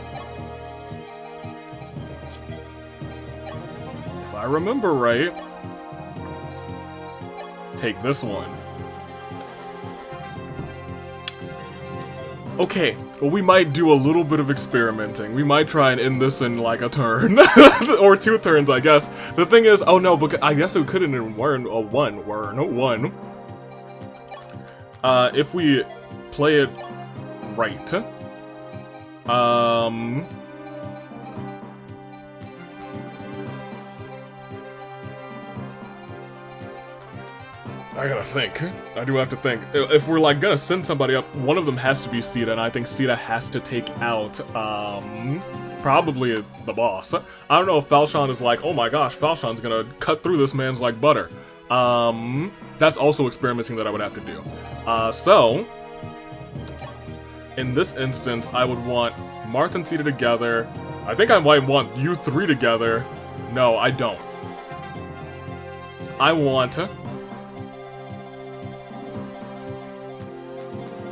I remember right, take this one. Okay, well, we might do a little bit of experimenting. We might try and end this in like a turn. Or 2 turns, I guess. The thing is, oh no, but I guess it could end in one. If we play it right. I gotta think. I do have to think. If we're like gonna send somebody up, one of them has to be Sita, and I think Sita has to take out, probably the boss. I don't know if Falchion is like, oh my gosh, Falchion's gonna cut through this man's like butter. That's also experimenting that I would have to do. So, in this instance, I would want Marth and Sita together. I think I might want you 3 together. No, I don't. I want...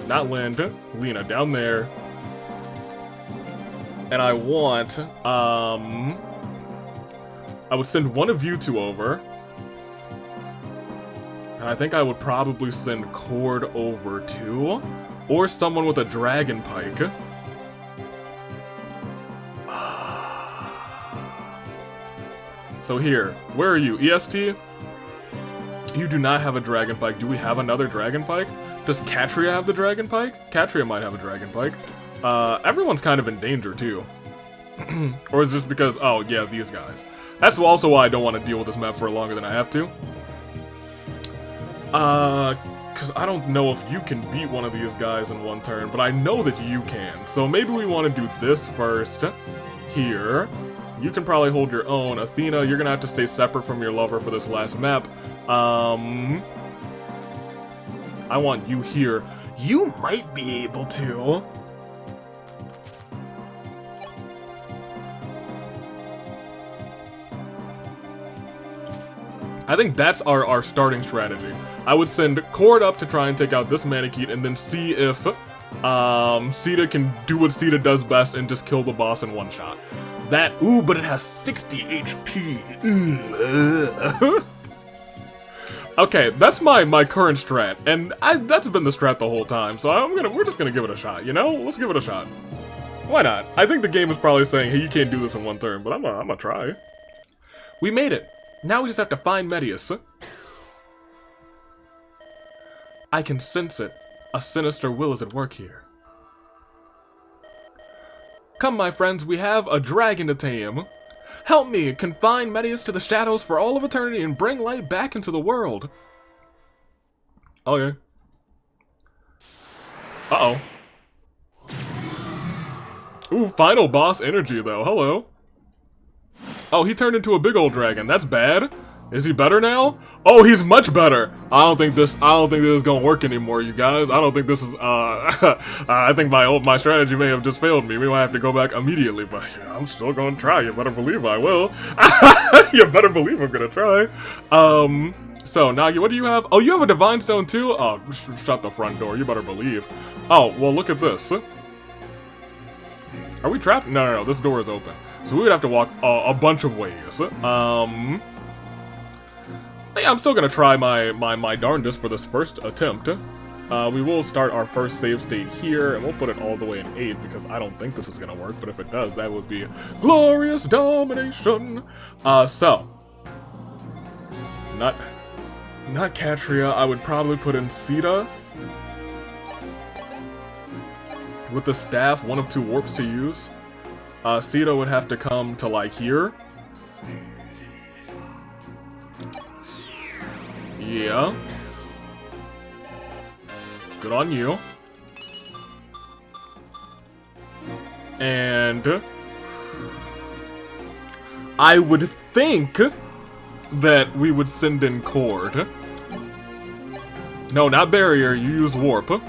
not Lynn, Lena, down there. And I want, I would send one of you 2 over. And I think I would probably send Cord over too. Or someone with a Dragon Pike. So here, where are you? EST? You do not have a Dragon Pike. Do we have another Dragon Pike? Does Katria have the Dragon Pike? Katria might have a Dragon Pike. Everyone's kind of in danger, too. Or is this because, oh, yeah, these guys. That's also why I don't want to deal with this map for longer than I have to. Because I don't know if you can beat one of these guys in 1 turn, but I know that you can. So maybe we want to do this first. Here. You can probably hold your own. Athena, you're gonna have to stay separate from your lover for this last map. I want you here. You might be able to. I think that's our starting strategy. I would send Cord up to try and take out this Manakete and then see if Sita can do what Sita does best and just kill the boss in 1 shot. That, ooh, but it has 60 HP. Okay, that's my current strat, and that's been the strat the whole time, so we're just gonna give it a shot, you know? Let's give it a shot. Why not? I think the game is probably saying, hey, you can't do this in 1 turn, but I'm gonna try. We made it! Now we just have to find Medius. I can sense it. A sinister will is at work here. Come, my friends, we have a dragon to tame. Help me confine Medius to the shadows for all of eternity and bring light back into the world. Okay. Uh-oh. Ooh, final boss energy, though. Hello. Oh, he turned into a big old dragon. That's bad. Is he better now? Oh, he's much better. I don't think this is gonna work anymore, you guys. I don't think this is, I think my strategy may have just failed me. We might have to go back immediately, but yeah, I'm still gonna try. You better believe I will. You better believe I'm gonna try. So, Nagi, what do you have? Oh, you have a Divine Stone too? Oh, shut the front door. You better believe. Oh, well, look at this. Are we trapped? No, this door is open. So we would have to walk a bunch of ways. Yeah, I'm still gonna try my darndest for this first attempt. We will start our first save state here, and we'll put it all the way in 8, because I don't think this is gonna work, but if it does, that would be glorious domination. So. Not Katria, I would probably put in Sita. With the staff, one of 2 warps to use. Sita would have to come to, like, here. Yeah. Good on you. And I would think that we would send in Cord. No, not Barrier, you use Warp.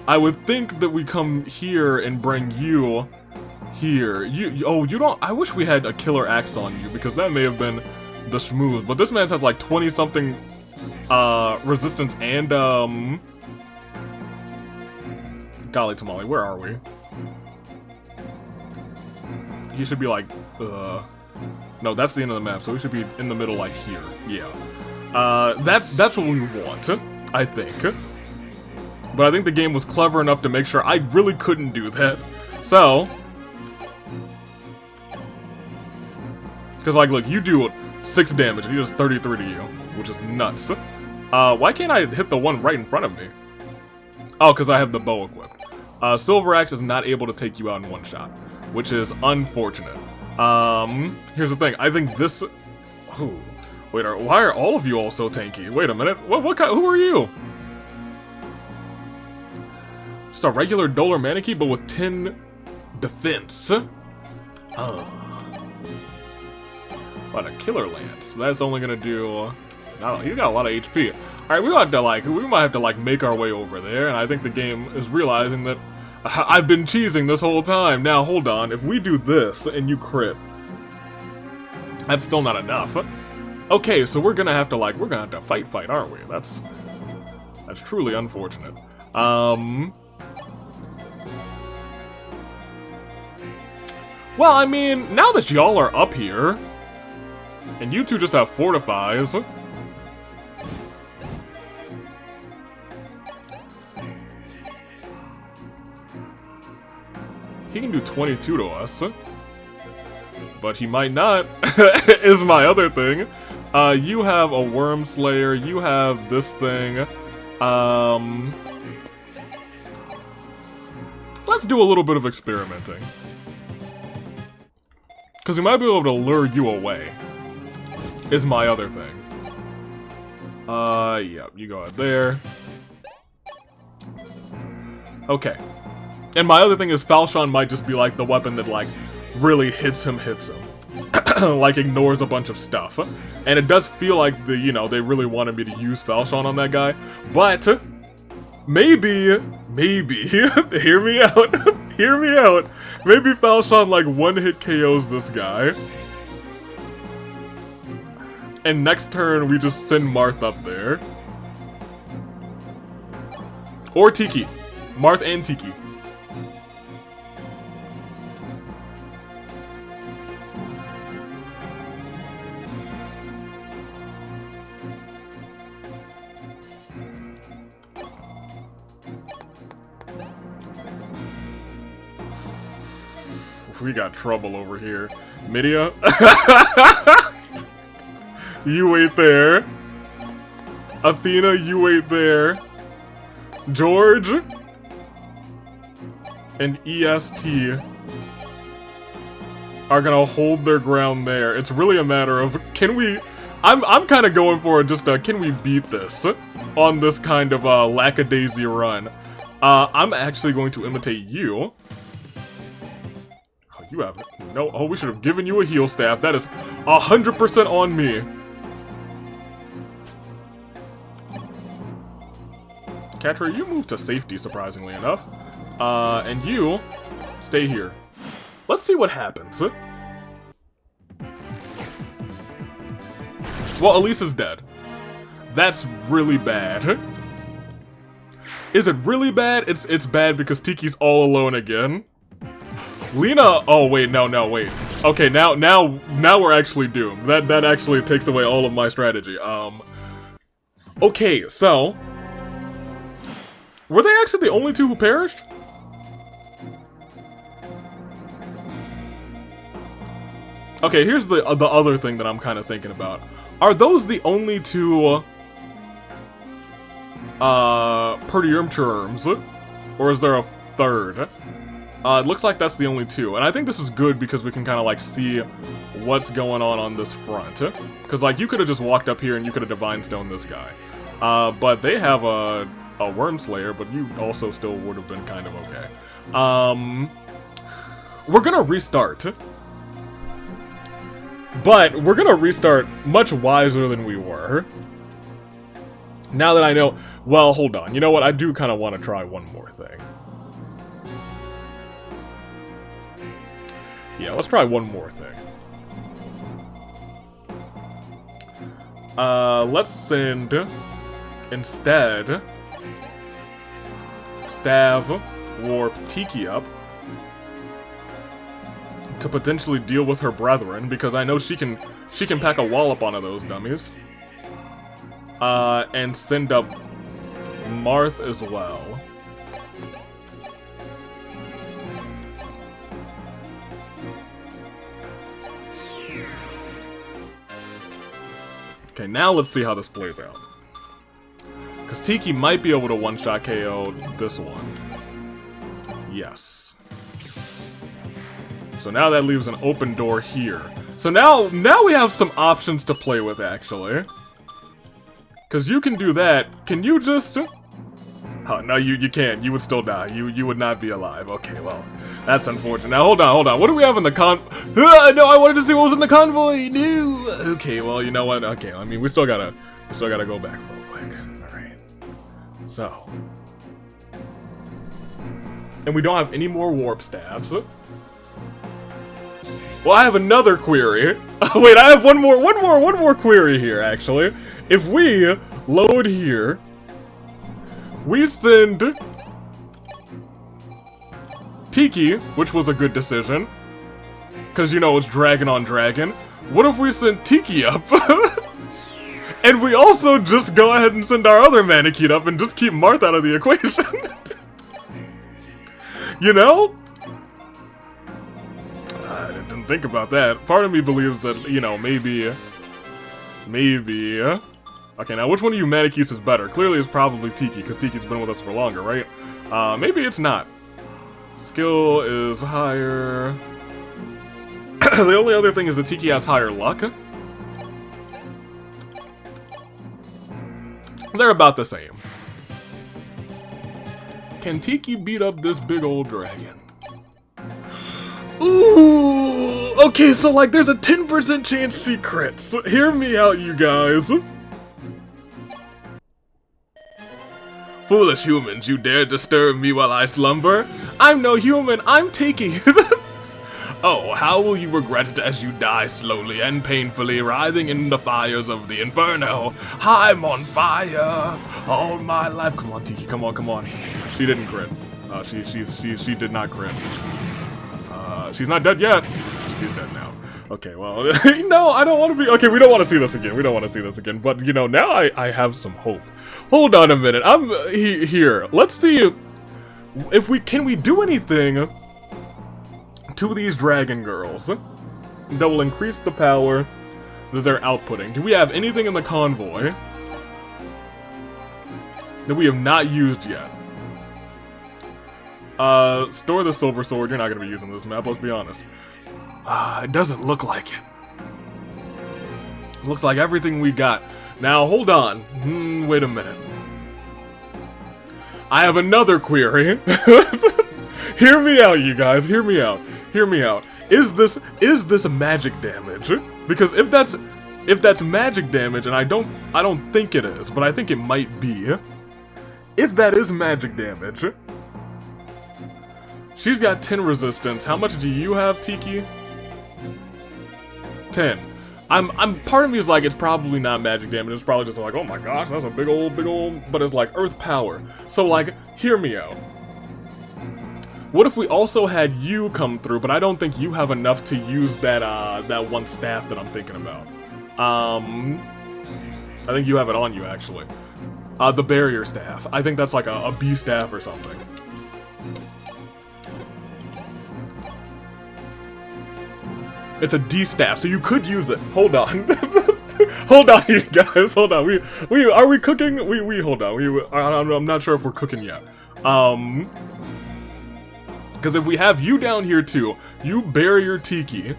I would think that we come here and bring you here. You don't, I wish we had a killer axe on you, because that may have been the smooth, but this man has like 20 something resistance and golly tamale, where are we? He should be like no, that's the end of the map, so we should be in the middle, like here. Yeah, that's what we want, I think. But I think the game was clever enough to make sure I really couldn't do that. So, because like, look, you do 6 damage, and he does 33 to you, which is nuts. Why can't I hit the one right in front of me? Oh, because I have the bow equipped. Silver Axe is not able to take you out in one shot, which is unfortunate. Here's the thing. I think this. Ooh, wait, why are all of you all so tanky? Wait a minute. What kind? Who are you? Just a regular Dollar Maneki, but with 10 defense. But a Killer Lance. That's only gonna do. He's got a lot of HP. All right, we might have to like make our way over there, and I think the game is realizing that I've been cheesing this whole time. Now, hold on. If we do this and you crit, that's still not enough. Okay, so we're gonna have to fight, aren't we? That's truly unfortunate. Well, I mean, now that y'all are up here, and you two just have fortifies. He can do 22 to us. But he might not, is my other thing. You have a Worm Slayer, you have this thing. Let's do a little bit of experimenting. Because we might be able to lure you away, is my other thing. Yeah, you go out there. Okay. And my other thing is Falchion might just be like the weapon that like really hits him. Like ignores a bunch of stuff. And it does feel like they really wanted me to use Falchion on that guy. But maybe, hear me out. Hear me out. Maybe Falchion like one-hit KOs this guy. And next turn we just send Marth up there. Or Tiki. Marth and Tiki. We got trouble over here. Midia? You wait there. Athena, you wait there. George and EST are gonna hold their ground there. It's really a matter of, can we... I'm kind of going for just a, can we beat this on this kind of lackadaisy run? I'm actually going to imitate you. Oh, you have it. No, oh, we should have given you a heal staff. That is 100% on me. Catra, you move to safety, surprisingly enough. And you stay here. Let's see what happens. Well, Elise is dead. That's really bad. Is it really bad? It's bad because Tiki's all alone again. Lena, oh wait, no, wait. Okay, now we're actually doomed. That actually takes away all of my strategy. Okay, so were they actually the only two who perished? Okay, here's the other thing that I'm kind of thinking about. Are those the only two Perdiumterms? Or is there a third? It looks like that's the only two, and I think this is good because we can kind of like see what's going on this front. Because like you could have just walked up here and you could have Divine Stone this guy. But they have a Worm Slayer, but you also still would have been kind of okay. We're gonna restart. But we're gonna restart much wiser than we were. Now that I know... Well, hold on. You know what? I do kind of want to try one more thing. Yeah, let's try one more thing. Let's send... Instead... Stav Warp Tiki up to potentially deal with her brethren, because I know she can pack a wallop onto those dummies. And send up Marth as well. Okay, now let's see how this plays out. Because Tiki might be able to one-shot KO this one. Yes. So now that leaves an open door here. So now we have some options to play with, actually. Because you can do that. Can you just... Oh, no, you can't. You would still die. You would not be alive. Okay, well, that's unfortunate. Now, hold on. What do we have in the no, I wanted to see what was in the convoy. No. Okay, well, you know what? Okay, I mean, we still gotta go back real quick. All right. So. And we don't have any more warp staffs. Well, I have another query. Wait, I have one more query here, actually. If we load here, we send Tiki, which was a good decision, because, you know, it's dragon on dragon. What if we send Tiki up? And we also just go ahead and send our other Mannequin up and just keep Marth out of the equation? You know? I didn't think about that. Part of me believes that, you know, maybe... Okay, now which one of you Mannequins is better? Clearly it's probably Tiki, because Tiki's been with us for longer, right? Maybe it's not. Skill is higher. The only other thing is that Tiki has higher luck. They're about the same. Can Tiki beat up this big old dragon? Ooh! Okay, so like there's a 10% chance she crits. Hear me out, you guys. Foolish humans, you dare disturb me while I slumber? I'm no human, I'm Tiki. Oh, how will you regret it as you die slowly and painfully, writhing in the fires of the inferno? I'm on fire all my life. Come on, Tiki, come on. She didn't crit. She did not crit. She's not dead yet. She's dead now. Okay, well, no, I don't want to be... Okay, we don't want to see this again. But, you know, now I have some hope. Hold on a minute. I'm here. Let's see if can we do anything to these dragon girls that will increase the power that they're outputting. Do we have anything in the convoy that we have not used yet? Store the silver sword. You're not gonna be using this map, let's be honest. It doesn't look like it. It looks like everything we got. Now, hold on. Wait a minute. I have another query. Hear me out, you guys. Hear me out. Hear me out. Is this magic damage? Because if that's magic damage, and I don't think it is, but I think it might be. If that is magic damage, she's got 10 resistance. How much do you have, Tiki? 10. Part of me is like, it's probably not magic damage. It's probably just like, oh my gosh, that's a big old, but it's like earth power. So like, hear me out. What if we also had you come through, but I don't think you have enough to use that one staff that I'm thinking about. I think you have it on you, actually. The barrier staff. I think that's like a B staff or something. It's a D staff, so you could use it. Hold on. Hold on, you guys. Hold on. Are we cooking? Hold on. I'm not sure if we're cooking yet. Because if we have you down here too, you barrier Tiki.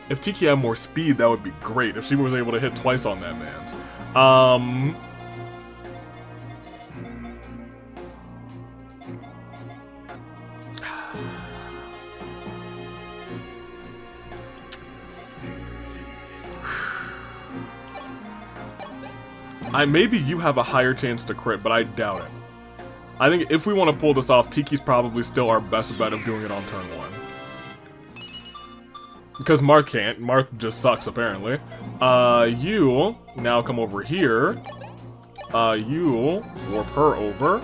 If Tiki had more speed, that would be great. If she was able to hit twice on that man's. Maybe you have a higher chance to crit, but I doubt it. I think if we want to pull this off, Tiki's probably still our best bet of doing it on turn 1. Because Marth can't. Marth just sucks, apparently. You now come over here. You warp her over.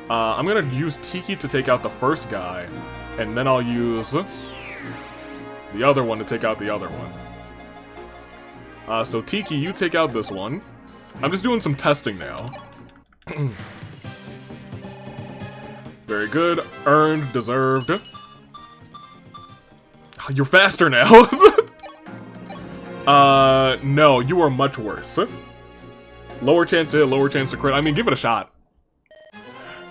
I'm gonna use Tiki to take out the first guy, and then I'll use the other one to take out the other one. So Tiki, you take out this one. I'm just doing some testing now. Very good. Earned, deserved. You're faster now. No, you are much worse. Lower chance to hit, lower chance to crit. I mean, give it a shot.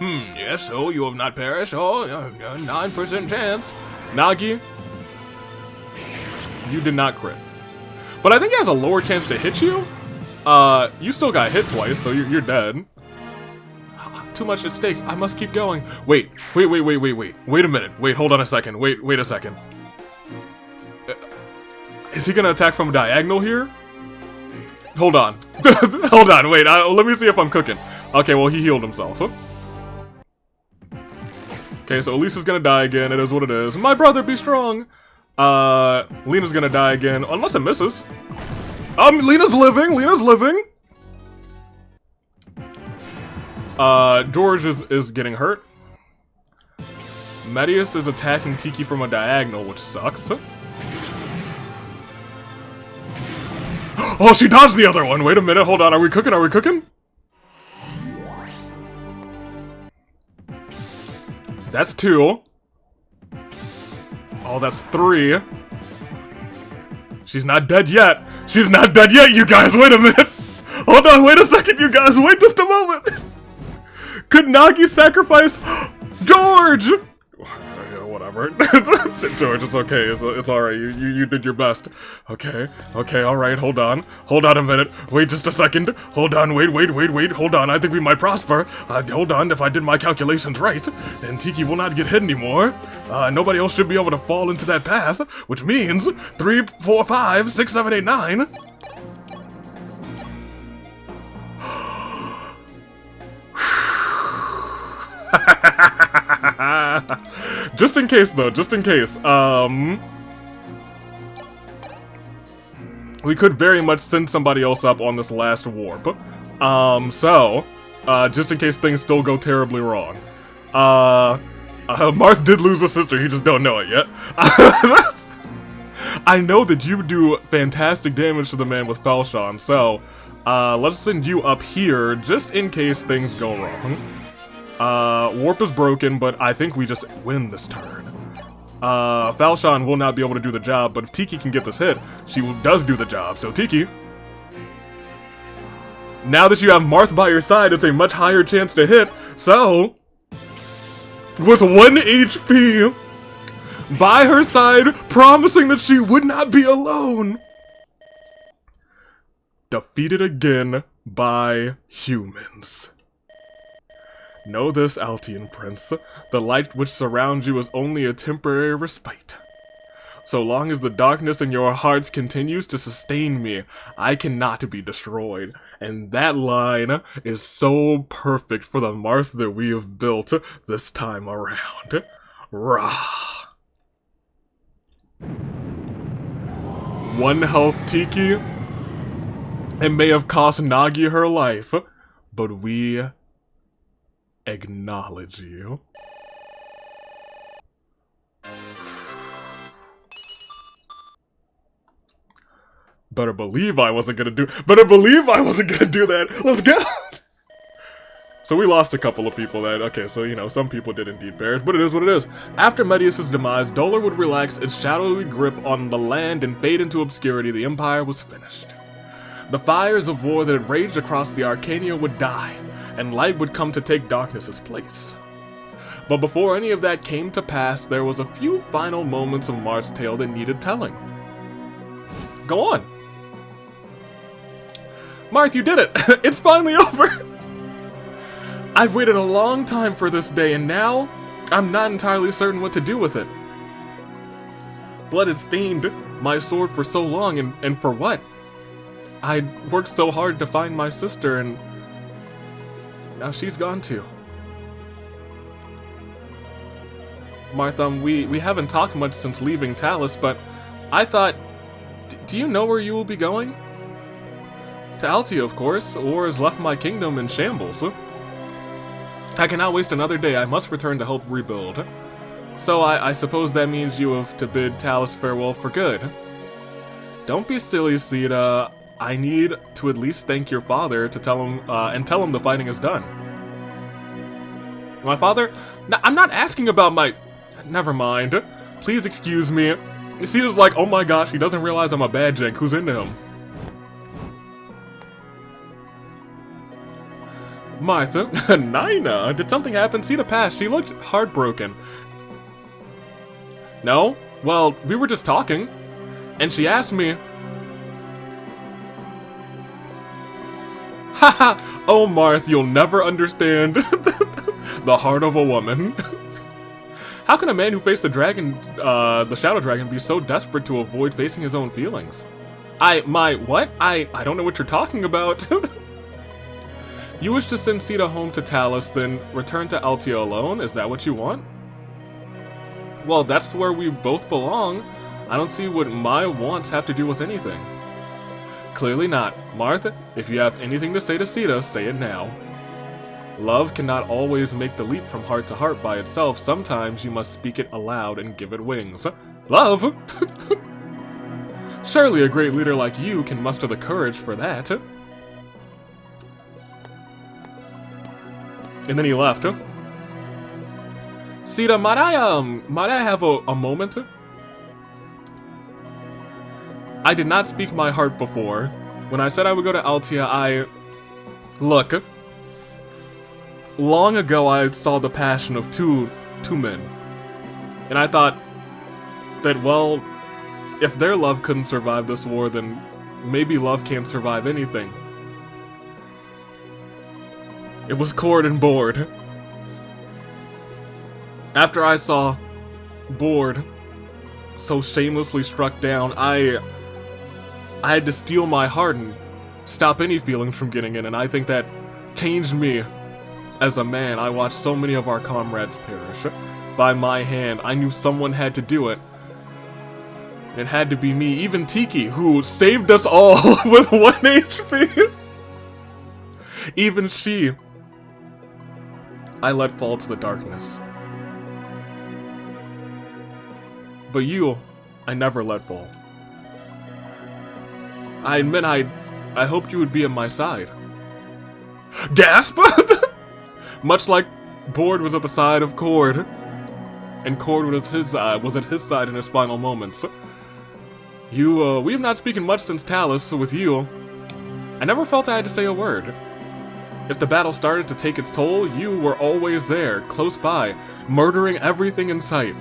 Yes, so you have not perished. Oh, 9% chance. Nagi, you did not crit. But I think it has a lower chance to hit you. You still got hit twice, so you're dead. Too much at stake. I must keep going. Wait a minute. Wait, hold on a second. Wait a second. Is he gonna attack from a diagonal here? Hold on. Hold on, wait. Let me see if I'm cooking. Okay, well, he healed himself. Okay, so Elisa's gonna die again. It is what it is. My brother, be strong. Lena's gonna die again, unless it misses. Lena's living. George is getting hurt. Medius is attacking Tiki from a diagonal, which sucks. Oh, she dodged the other one! Wait a minute, hold on, are we cooking? That's 2. Oh, that's 3. She's not dead yet! You guys! Wait a minute! Hold on, wait a second, you guys! Wait just a moment! Could Nagi sacrifice George? Whatever. George, it's okay. It's alright. You did your best. Okay, alright, hold on. Hold on a minute. Wait just a second. Hold on, wait. Hold on, I think we might prosper. Hold on, if I did my calculations right, then Tiki will not get hit anymore. Nobody else should be able to fall into that path, which means 3, 4, 5, 6, 7, 8, 9. Just in case, though, we could very much send somebody else up on this last warp. Just in case things still go terribly wrong. Marth did lose a sister, he just don't know it yet. I know that you do fantastic damage to the man with Falchion, so, let's send you up here just in case things go wrong. Warp is broken, but I think we just win this turn. Falchion will not be able to do the job, but if Tiki can get this hit, she does do the job. So Tiki, now that you have Marth by your side, it's a much higher chance to hit. So, with 1 HP, by her side, promising that she would not be alone, defeated again by humans. Know this, Altian Prince. The light which surrounds you is only a temporary respite. So long as the darkness in your hearts continues to sustain me, I cannot be destroyed. And that line is so perfect for the Marth that we have built this time around. Rah. 1 health Tiki. It may have cost Nagi her life, but we acknowledge you. Better believe I wasn't gonna do that. Let's go! So we lost a couple of people that, okay, so, you know, some people did indeed perish, but it is what it is. After Medius' demise, Dolar would relax its shadowy grip on the land and fade into obscurity. The Empire was finished. The fires of war that had raged across the Arcania would die, and light would come to take darkness's place. But before any of that came to pass, there was a few final moments of Marth's tale that needed telling. Go on. Marth, you did it! It's finally over! I've waited a long time for this day, and now, I'm not entirely certain what to do with it. Blood had stained my sword for so long, and for what? I'd worked so hard to find my sister, and now she's gone too. Marth, we haven't talked much since leaving Talus, but I thought... Do you know where you will be going? To Altia, of course, or has left my kingdom in shambles. I cannot waste another day. I must return to help rebuild. So I suppose that means you have to bid Talus farewell for good. Don't be silly, Sita. I need to at least thank your father to tell him the fighting is done. My father? No, I'm not asking about my... Never mind. Please excuse me. Sita's like, oh my gosh, he doesn't realize I'm a bad jank. Who's into him? Martha? Nina? Did something happen? Sita passed. She looked heartbroken. No? Well, we were just talking. And she asked me... Haha! Oh, Marth, you'll never understand the heart of a woman. How can a man who faced the dragon, the Shadow Dragon, be so desperate to avoid facing his own feelings? What? I don't know what you're talking about. You wish to send Sita home to Talus, then return to Altia alone? Is that what you want? Well, that's where we both belong. I don't see what my wants have to do with anything. Clearly not. Martha, if you have anything to say to Sita, say it now. Love cannot always make the leap from heart to heart by itself. Sometimes you must speak it aloud and give it wings. Love? Surely a great leader like you can muster the courage for that. And then he left. Sita, might I have a moment? I did not speak my heart before. When I said I would go to Altia, Look. Long ago I saw the passion of two men. And I thought that, well, if their love couldn't survive this war, then maybe love can't survive anything. It was Cord and Board. After I saw Board so shamelessly struck down, I had to steel my heart and stop any feelings from getting in, and I think that changed me as a man. I watched so many of our comrades perish by my hand. I knew someone had to do it. It had to be me. Even Tiki, who saved us all with 1 HP. Even she, I let fall to the darkness. But you, I never let fall. I admit I hoped you would be at my side. Gasp! Much like Board was at the side of Cord. and Cord was at his side in his final moments. We have not spoken much since Talus, with you. I never felt I had to say a word. If the battle started to take its toll, you were always there, close by, murdering everything in sight.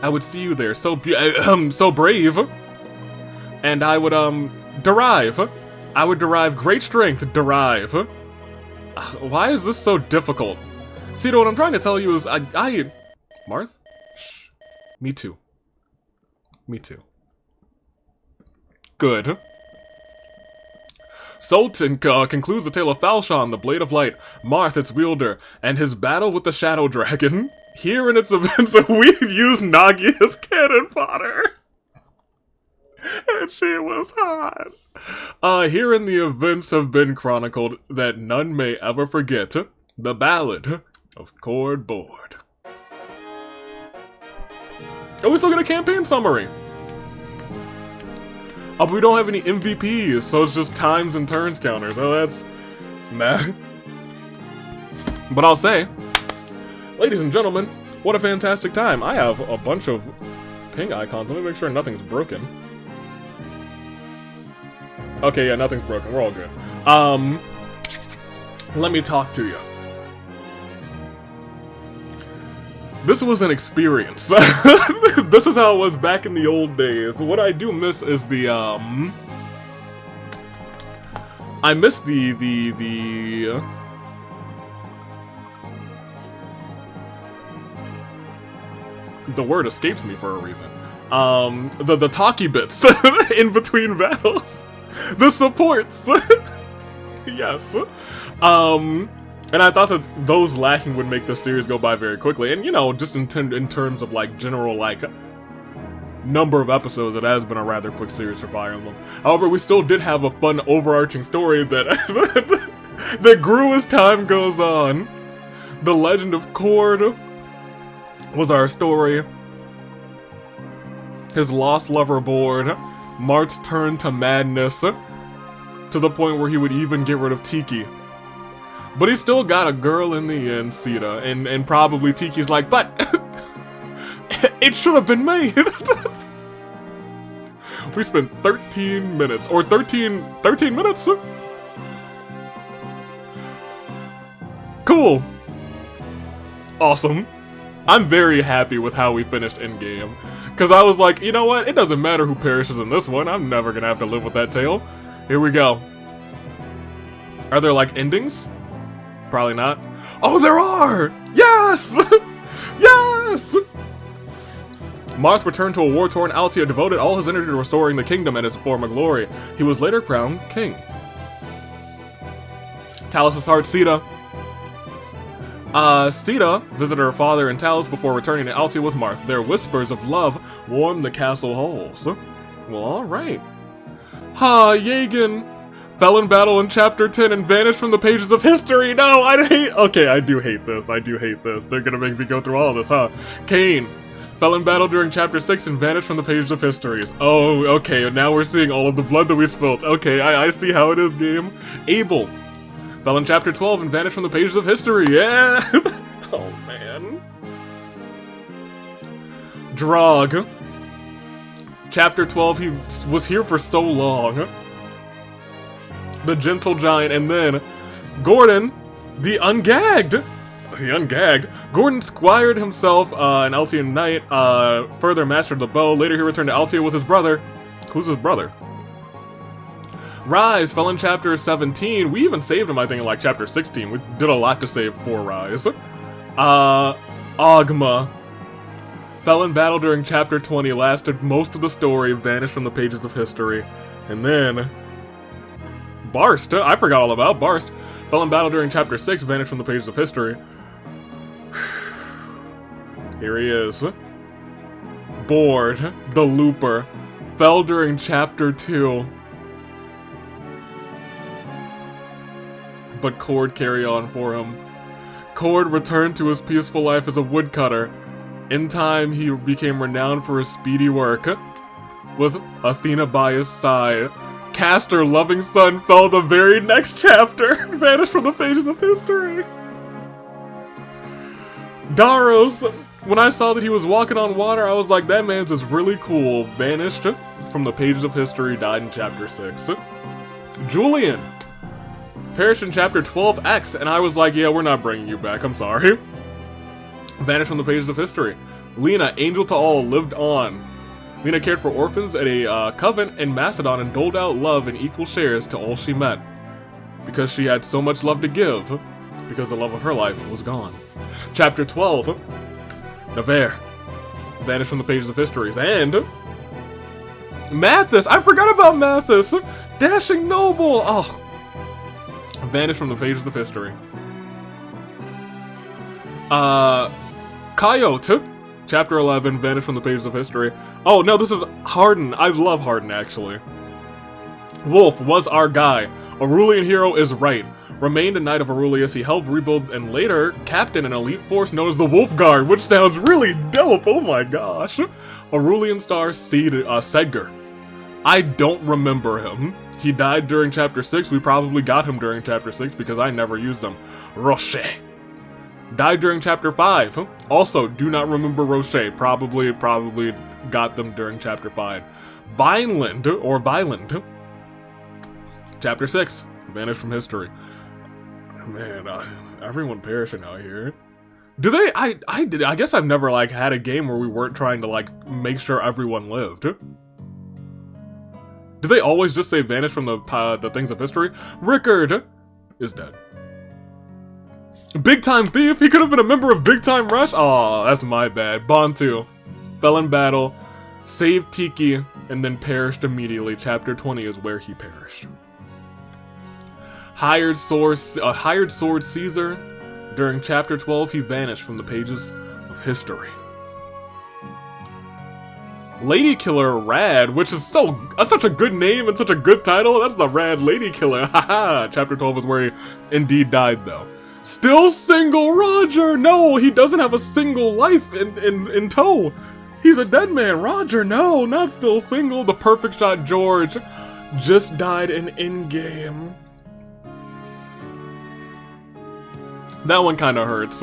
I would see you there, so brave, and I would derive great strength. Why is this so difficult? See, what I'm trying to tell you is, Marth? Shh. Me too. Good. Sultan concludes the tale of Falshon, the Blade of Light, Marth, its wielder, and his battle with the Shadow Dragon. Here in its events, we use Nagi as cannon fodder. And she was hot. Here in the events have been chronicled that none may ever forget the Ballad of Cord Board. Oh, we still get a campaign summary. Oh, but we don't have any MVPs, so it's just times and turns counters. Oh, that's meh. But I'll say, ladies and gentlemen, what a fantastic time. I have a bunch of ping icons. Let me make sure nothing's broken. Okay, yeah, nothing's broken. We're all good. Let me talk to you. This was an experience. This is how it was back in the old days. What I do miss is the, I miss the word escapes me for a reason. The talky bits in between battles. The supports. Yes. And I thought that those lacking would make this series go by very quickly. And, you know, just in terms of, like, general, like, number of episodes, it has been a rather quick series for Fire Emblem. However, we still did have a fun overarching story that, that grew as time goes on. The Legend of Cord was our story. His lost lover board. Marth's turn to madness. To the point where he would even get rid of Tiki. But he still got a girl in the end, Sita, and probably Tiki's like, but it should have been me. We spent 13 minutes, or 13 minutes? Cool. Awesome. I'm very happy with how we finished in-game. Because I was like, you know what? It doesn't matter who perishes in this one. I'm never gonna have to live with that tale. Here we go. Are there, like, endings? Probably not. Oh, there are! Yes! Yes! Marth returned to a war-torn Altia, devoted all his energy to restoring the kingdom and its former glory. He was later crowned king. Talus' heart, Sita. Sita visited her father in Talus before returning to Altia with Marth. Their whispers of love warmed the castle halls. Well, alright. Yagan fell in battle in Chapter 10 and vanished from the pages of history. No, okay, I do hate this. They're gonna make me go through all this, huh? Cain fell in battle during Chapter 6 and vanished from the pages of histories. Oh, okay, now we're seeing all of the blood that we spilt. Okay, I see how it is, game. Abel fell in Chapter 12 and vanished from the pages of history. Yeah! Oh, man. Drog. Chapter 12, he was here for so long. The gentle giant, and then Gordon, the ungagged. Gordon squired himself an Altian knight, further mastered the bow. Later he returned to Altia with his brother. Who's his brother? Rise fell in Chapter 17. We even saved him, I think, in like Chapter 16. We did a lot to save poor Rise. Ogma fell in battle during Chapter 20, lasted most of the story, vanished from the pages of history. And then Barst, I forgot all about Barst, fell in battle during Chapter 6, vanished from the pages of history. Here he is. Board, the Looper, fell during Chapter 2. But Cord carried on for him. Cord returned to his peaceful life as a woodcutter. In time, he became renowned for his speedy work. With Athena by his side, Castor, loving son, fell the very next chapter, vanished from the pages of history. Daros When I saw that he was walking on water, I was like, that man's is really cool. Vanished from the pages of history, died in chapter 6. Julian perished in chapter 12X, and I was like, yeah, we're not bringing you back, I'm sorry. Vanished from the pages of history. Lena, angel to all, lived on. Lena cared for orphans at a convent in Macedon and doled out love in equal shares to all she met. Because she had so much love to give, because the love of her life was gone. Chapter 12. Navarre vanished from the pages of histories, and Mathis, I forgot about Mathis, dashing noble, oh, vanished from the pages of history. Coyote, chapter 11, vanished from the pages of history. Oh no, this is Hardin. I love Hardin actually. Wolf was our guy. Aurelian hero is right. Remained a knight of Aurelius, he helped rebuild and later captain an elite force known as the Wolf Guard, which sounds really dope, oh my gosh. Aurelian star Sedgar. I don't remember him. He died during chapter 6, we probably got him during chapter 6 because I never used him. Rocher. Died during chapter 5. Also, do not remember Rocher, probably got them during chapter 5. Vineland, or Vineland. Chapter 6, vanished from history. Man, everyone perishing out here. Do they? I guess I've never like had a game where we weren't trying to like make sure everyone lived. Do they always just say vanish from the things of history? Rickard is dead. Big Time Thief. He could have been a member of Big Time Rush. Aw, that's my bad. Bantu fell in battle, saved Tiki, and then perished immediately. Chapter 20 is where he perished. Hired sword Caesar. During chapter 12, he vanished from the pages of history. Lady Killer Rad, which is such a good name and such a good title. That's the Rad Lady Killer. Haha. Chapter 12 is where he indeed died, though. Still single Roger. No, he doesn't have a single life in tow. He's a dead man. Roger, no, not still single. The perfect shot George just died in Endgame. That one kind of hurts.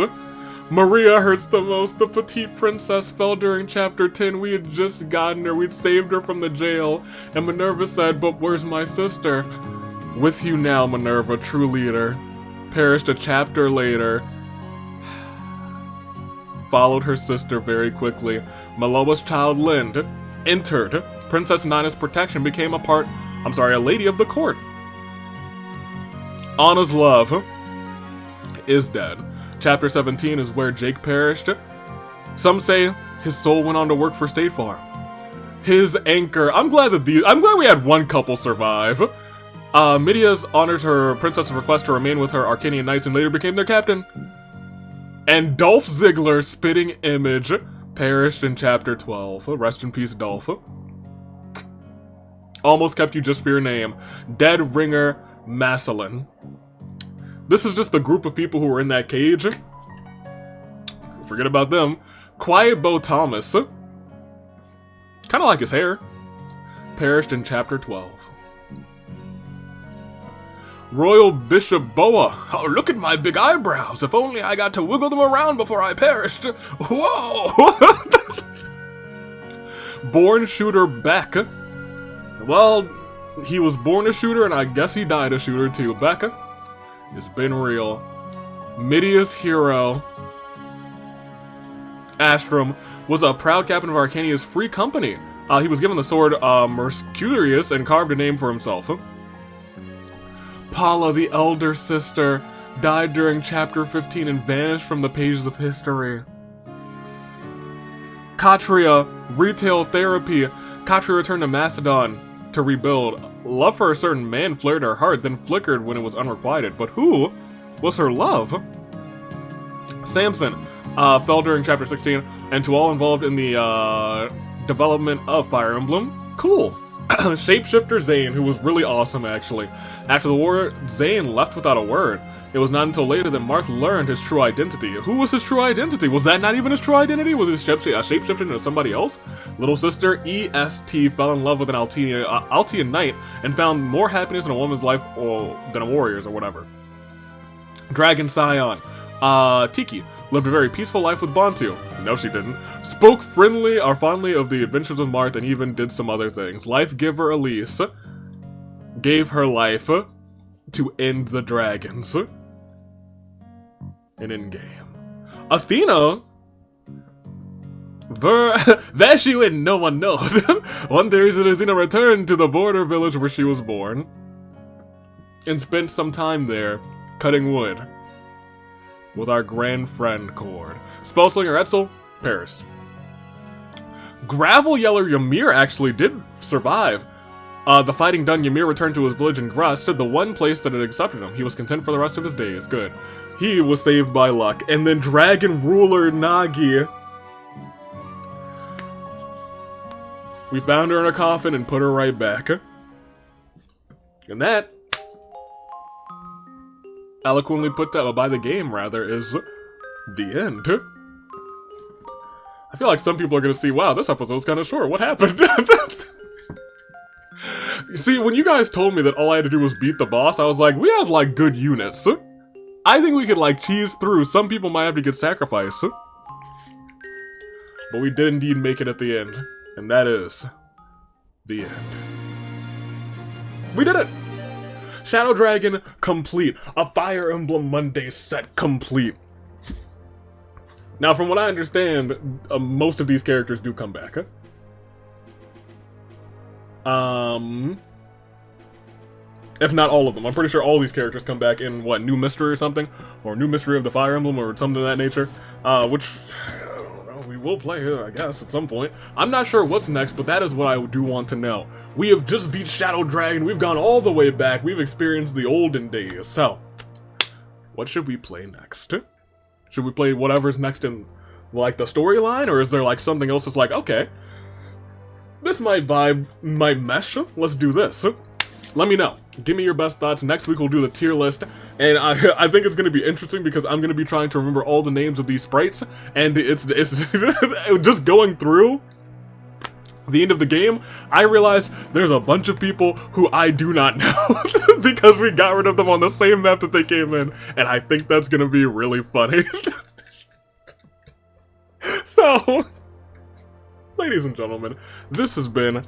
Maria hurts the most. The petite princess fell during chapter 10. We had just gotten her. We'd saved her from the jail. And Minerva said, but where's my sister? With you now, Minerva, true leader. Perished a chapter later. Followed her sister very quickly. Maloa's child Lind entered. Princess Nina's protection became a lady of the court. Anna's love is dead. Chapter 17 is where Jake perished. Some say his soul went on to work for State Farm. His anchor. I'm glad we had one couple survive. Midias honored her princess's request to remain with her Arcanian knights and later became their captain. And Dolph Ziggler, spitting image, perished in chapter 12. Rest in peace, Dolph. Almost kept you just for your name. Dead ringer Massillon. This is just the group of people who were in that cage. Forget about them. Quiet Bo Thomas. Kind of like his hair. Perished in chapter 12. Royal Bishop Boa. Oh, look at my big eyebrows. If only I got to wiggle them around before I perished. Whoa! Born Shooter Beck. Well, he was born a shooter and I guess he died a shooter too. Becca. It's been real. Midia's hero, Astrum, was a proud captain of Arcania's free company. He was given the sword Mercurius and carved a name for himself. Paula, the elder sister, died during chapter 15 and vanished from the pages of history. Katria, retail therapy. Katria returned to Macedon to rebuild. Love for a certain man flared her heart, then flickered when it was unrequited. But who was her love? Samson fell during chapter 16, and to all involved in the development of Fire Emblem, cool. Shapeshifter Zane, who was really awesome actually. After the war, Zane left without a word. It was not until later that Marth learned his true identity. Who was his true identity? Was that not even his true identity? Was he shapeshifted into somebody else? Little sister EST fell in love with an Altian knight and found more happiness in a woman's life than a warrior's or whatever. Dragon Scion. Tiki Lived a very peaceful life with Bantu. No, she didn't. Spoke friendly or fondly of the adventures of Marth and even did some other things. Life giver Elise gave her life to end the dragons. And in-game. Athena? There she went, no one knows. One theory is that Athena returned to the border village where she was born. And spent some time there, cutting wood. With our grand friend Cord. Spellslinger Etzel perished. Gravel Yeller Ymir actually did survive. The fighting done, Ymir returned to his village in Grust, the one place that had accepted him. He was content for the rest of his days. Good. He was saved by luck. And then Dragon Ruler Nagi. We found her in a coffin and put her right back. And that, eloquently put by the game, rather, is the end. I feel like some people are gonna see, wow, this episode's kind of short. What happened? See, when you guys told me that all I had to do was beat the boss, I was like, we have, like, good units. I think we could, like, cheese through. Some people might have to get sacrificed. But we did indeed make it at the end. And that is the end. We did it! Shadow Dragon complete. A Fire Emblem Monday set complete. Now, from what I understand, most of these characters do come back. If not all of them. I'm pretty sure all these characters come back in, what, New Mystery or something? Or New Mystery of the Fire Emblem or something of that nature. Which, I don't know, we will play it, I guess, at some point. I'm not sure what's next, but that is what I do want to know. We have just beat Shadow Dragon, we've gone all the way back, we've experienced the olden days. So, what should we play next? Should we play whatever's next in, like, the storyline? Or is there, like, something else that's like, okay, this might mesh, let's do this. Let me know. Give me your best thoughts. Next week we'll do the tier list, and I think it's going to be interesting because I'm going to be trying to remember all the names of these sprites, and it's just going through the end of the game, I realized there's a bunch of people who I do not know because we got rid of them on the same map that they came in, and I think that's going to be really funny. So, ladies and gentlemen, this has been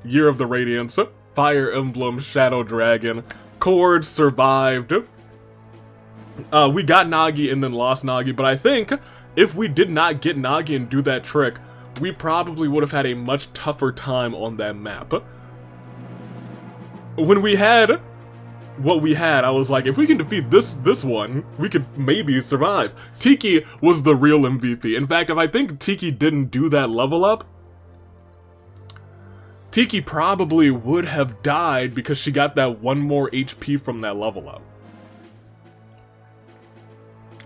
Year of the Radiance, Fire Emblem, Shadow Dragon. Cord survived. We got Nagi and then lost Nagi, but I think if we did not get Nagi and do that trick, we probably would have had a much tougher time on that map. When we had what we had, I was like, if we can defeat this one, we could maybe survive. Tiki was the real MVP. In fact, if I think Tiki didn't do that level up, Tiki probably would have died because she got that 1 more HP from that level up.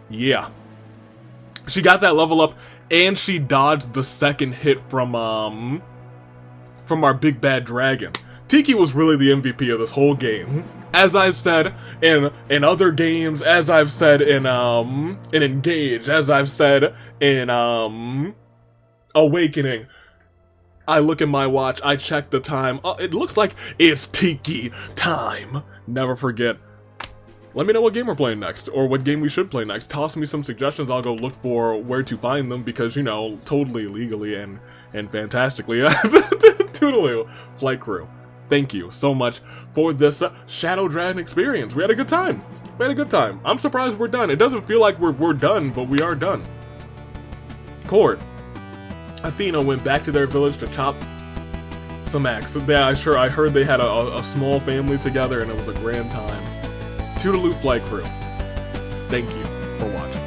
Yeah. She got that level up, and she dodged the second hit from our big bad dragon. Tiki was really the MVP of this whole game. As I've said in other games, as I've said in Engage, as I've said in Awakening. I look at my watch, I check the time. Oh, it looks like it's Tiki time. Never forget. Let me know what game we're playing next, or what game we should play next. Toss me some suggestions, I'll go look for where to find them, because, you know, totally legally and fantastically. Toodaloo, Flight Crew. Thank you so much for this Shadow Dragon experience. We had a good time. We had a good time. I'm surprised we're done. It doesn't feel like we're done, but we are done. Cord. Athena went back to their village to chop some axe. Yeah, I heard they had a small family together and it was a grand time. Toodaloo Flight Crew. Thank you for watching.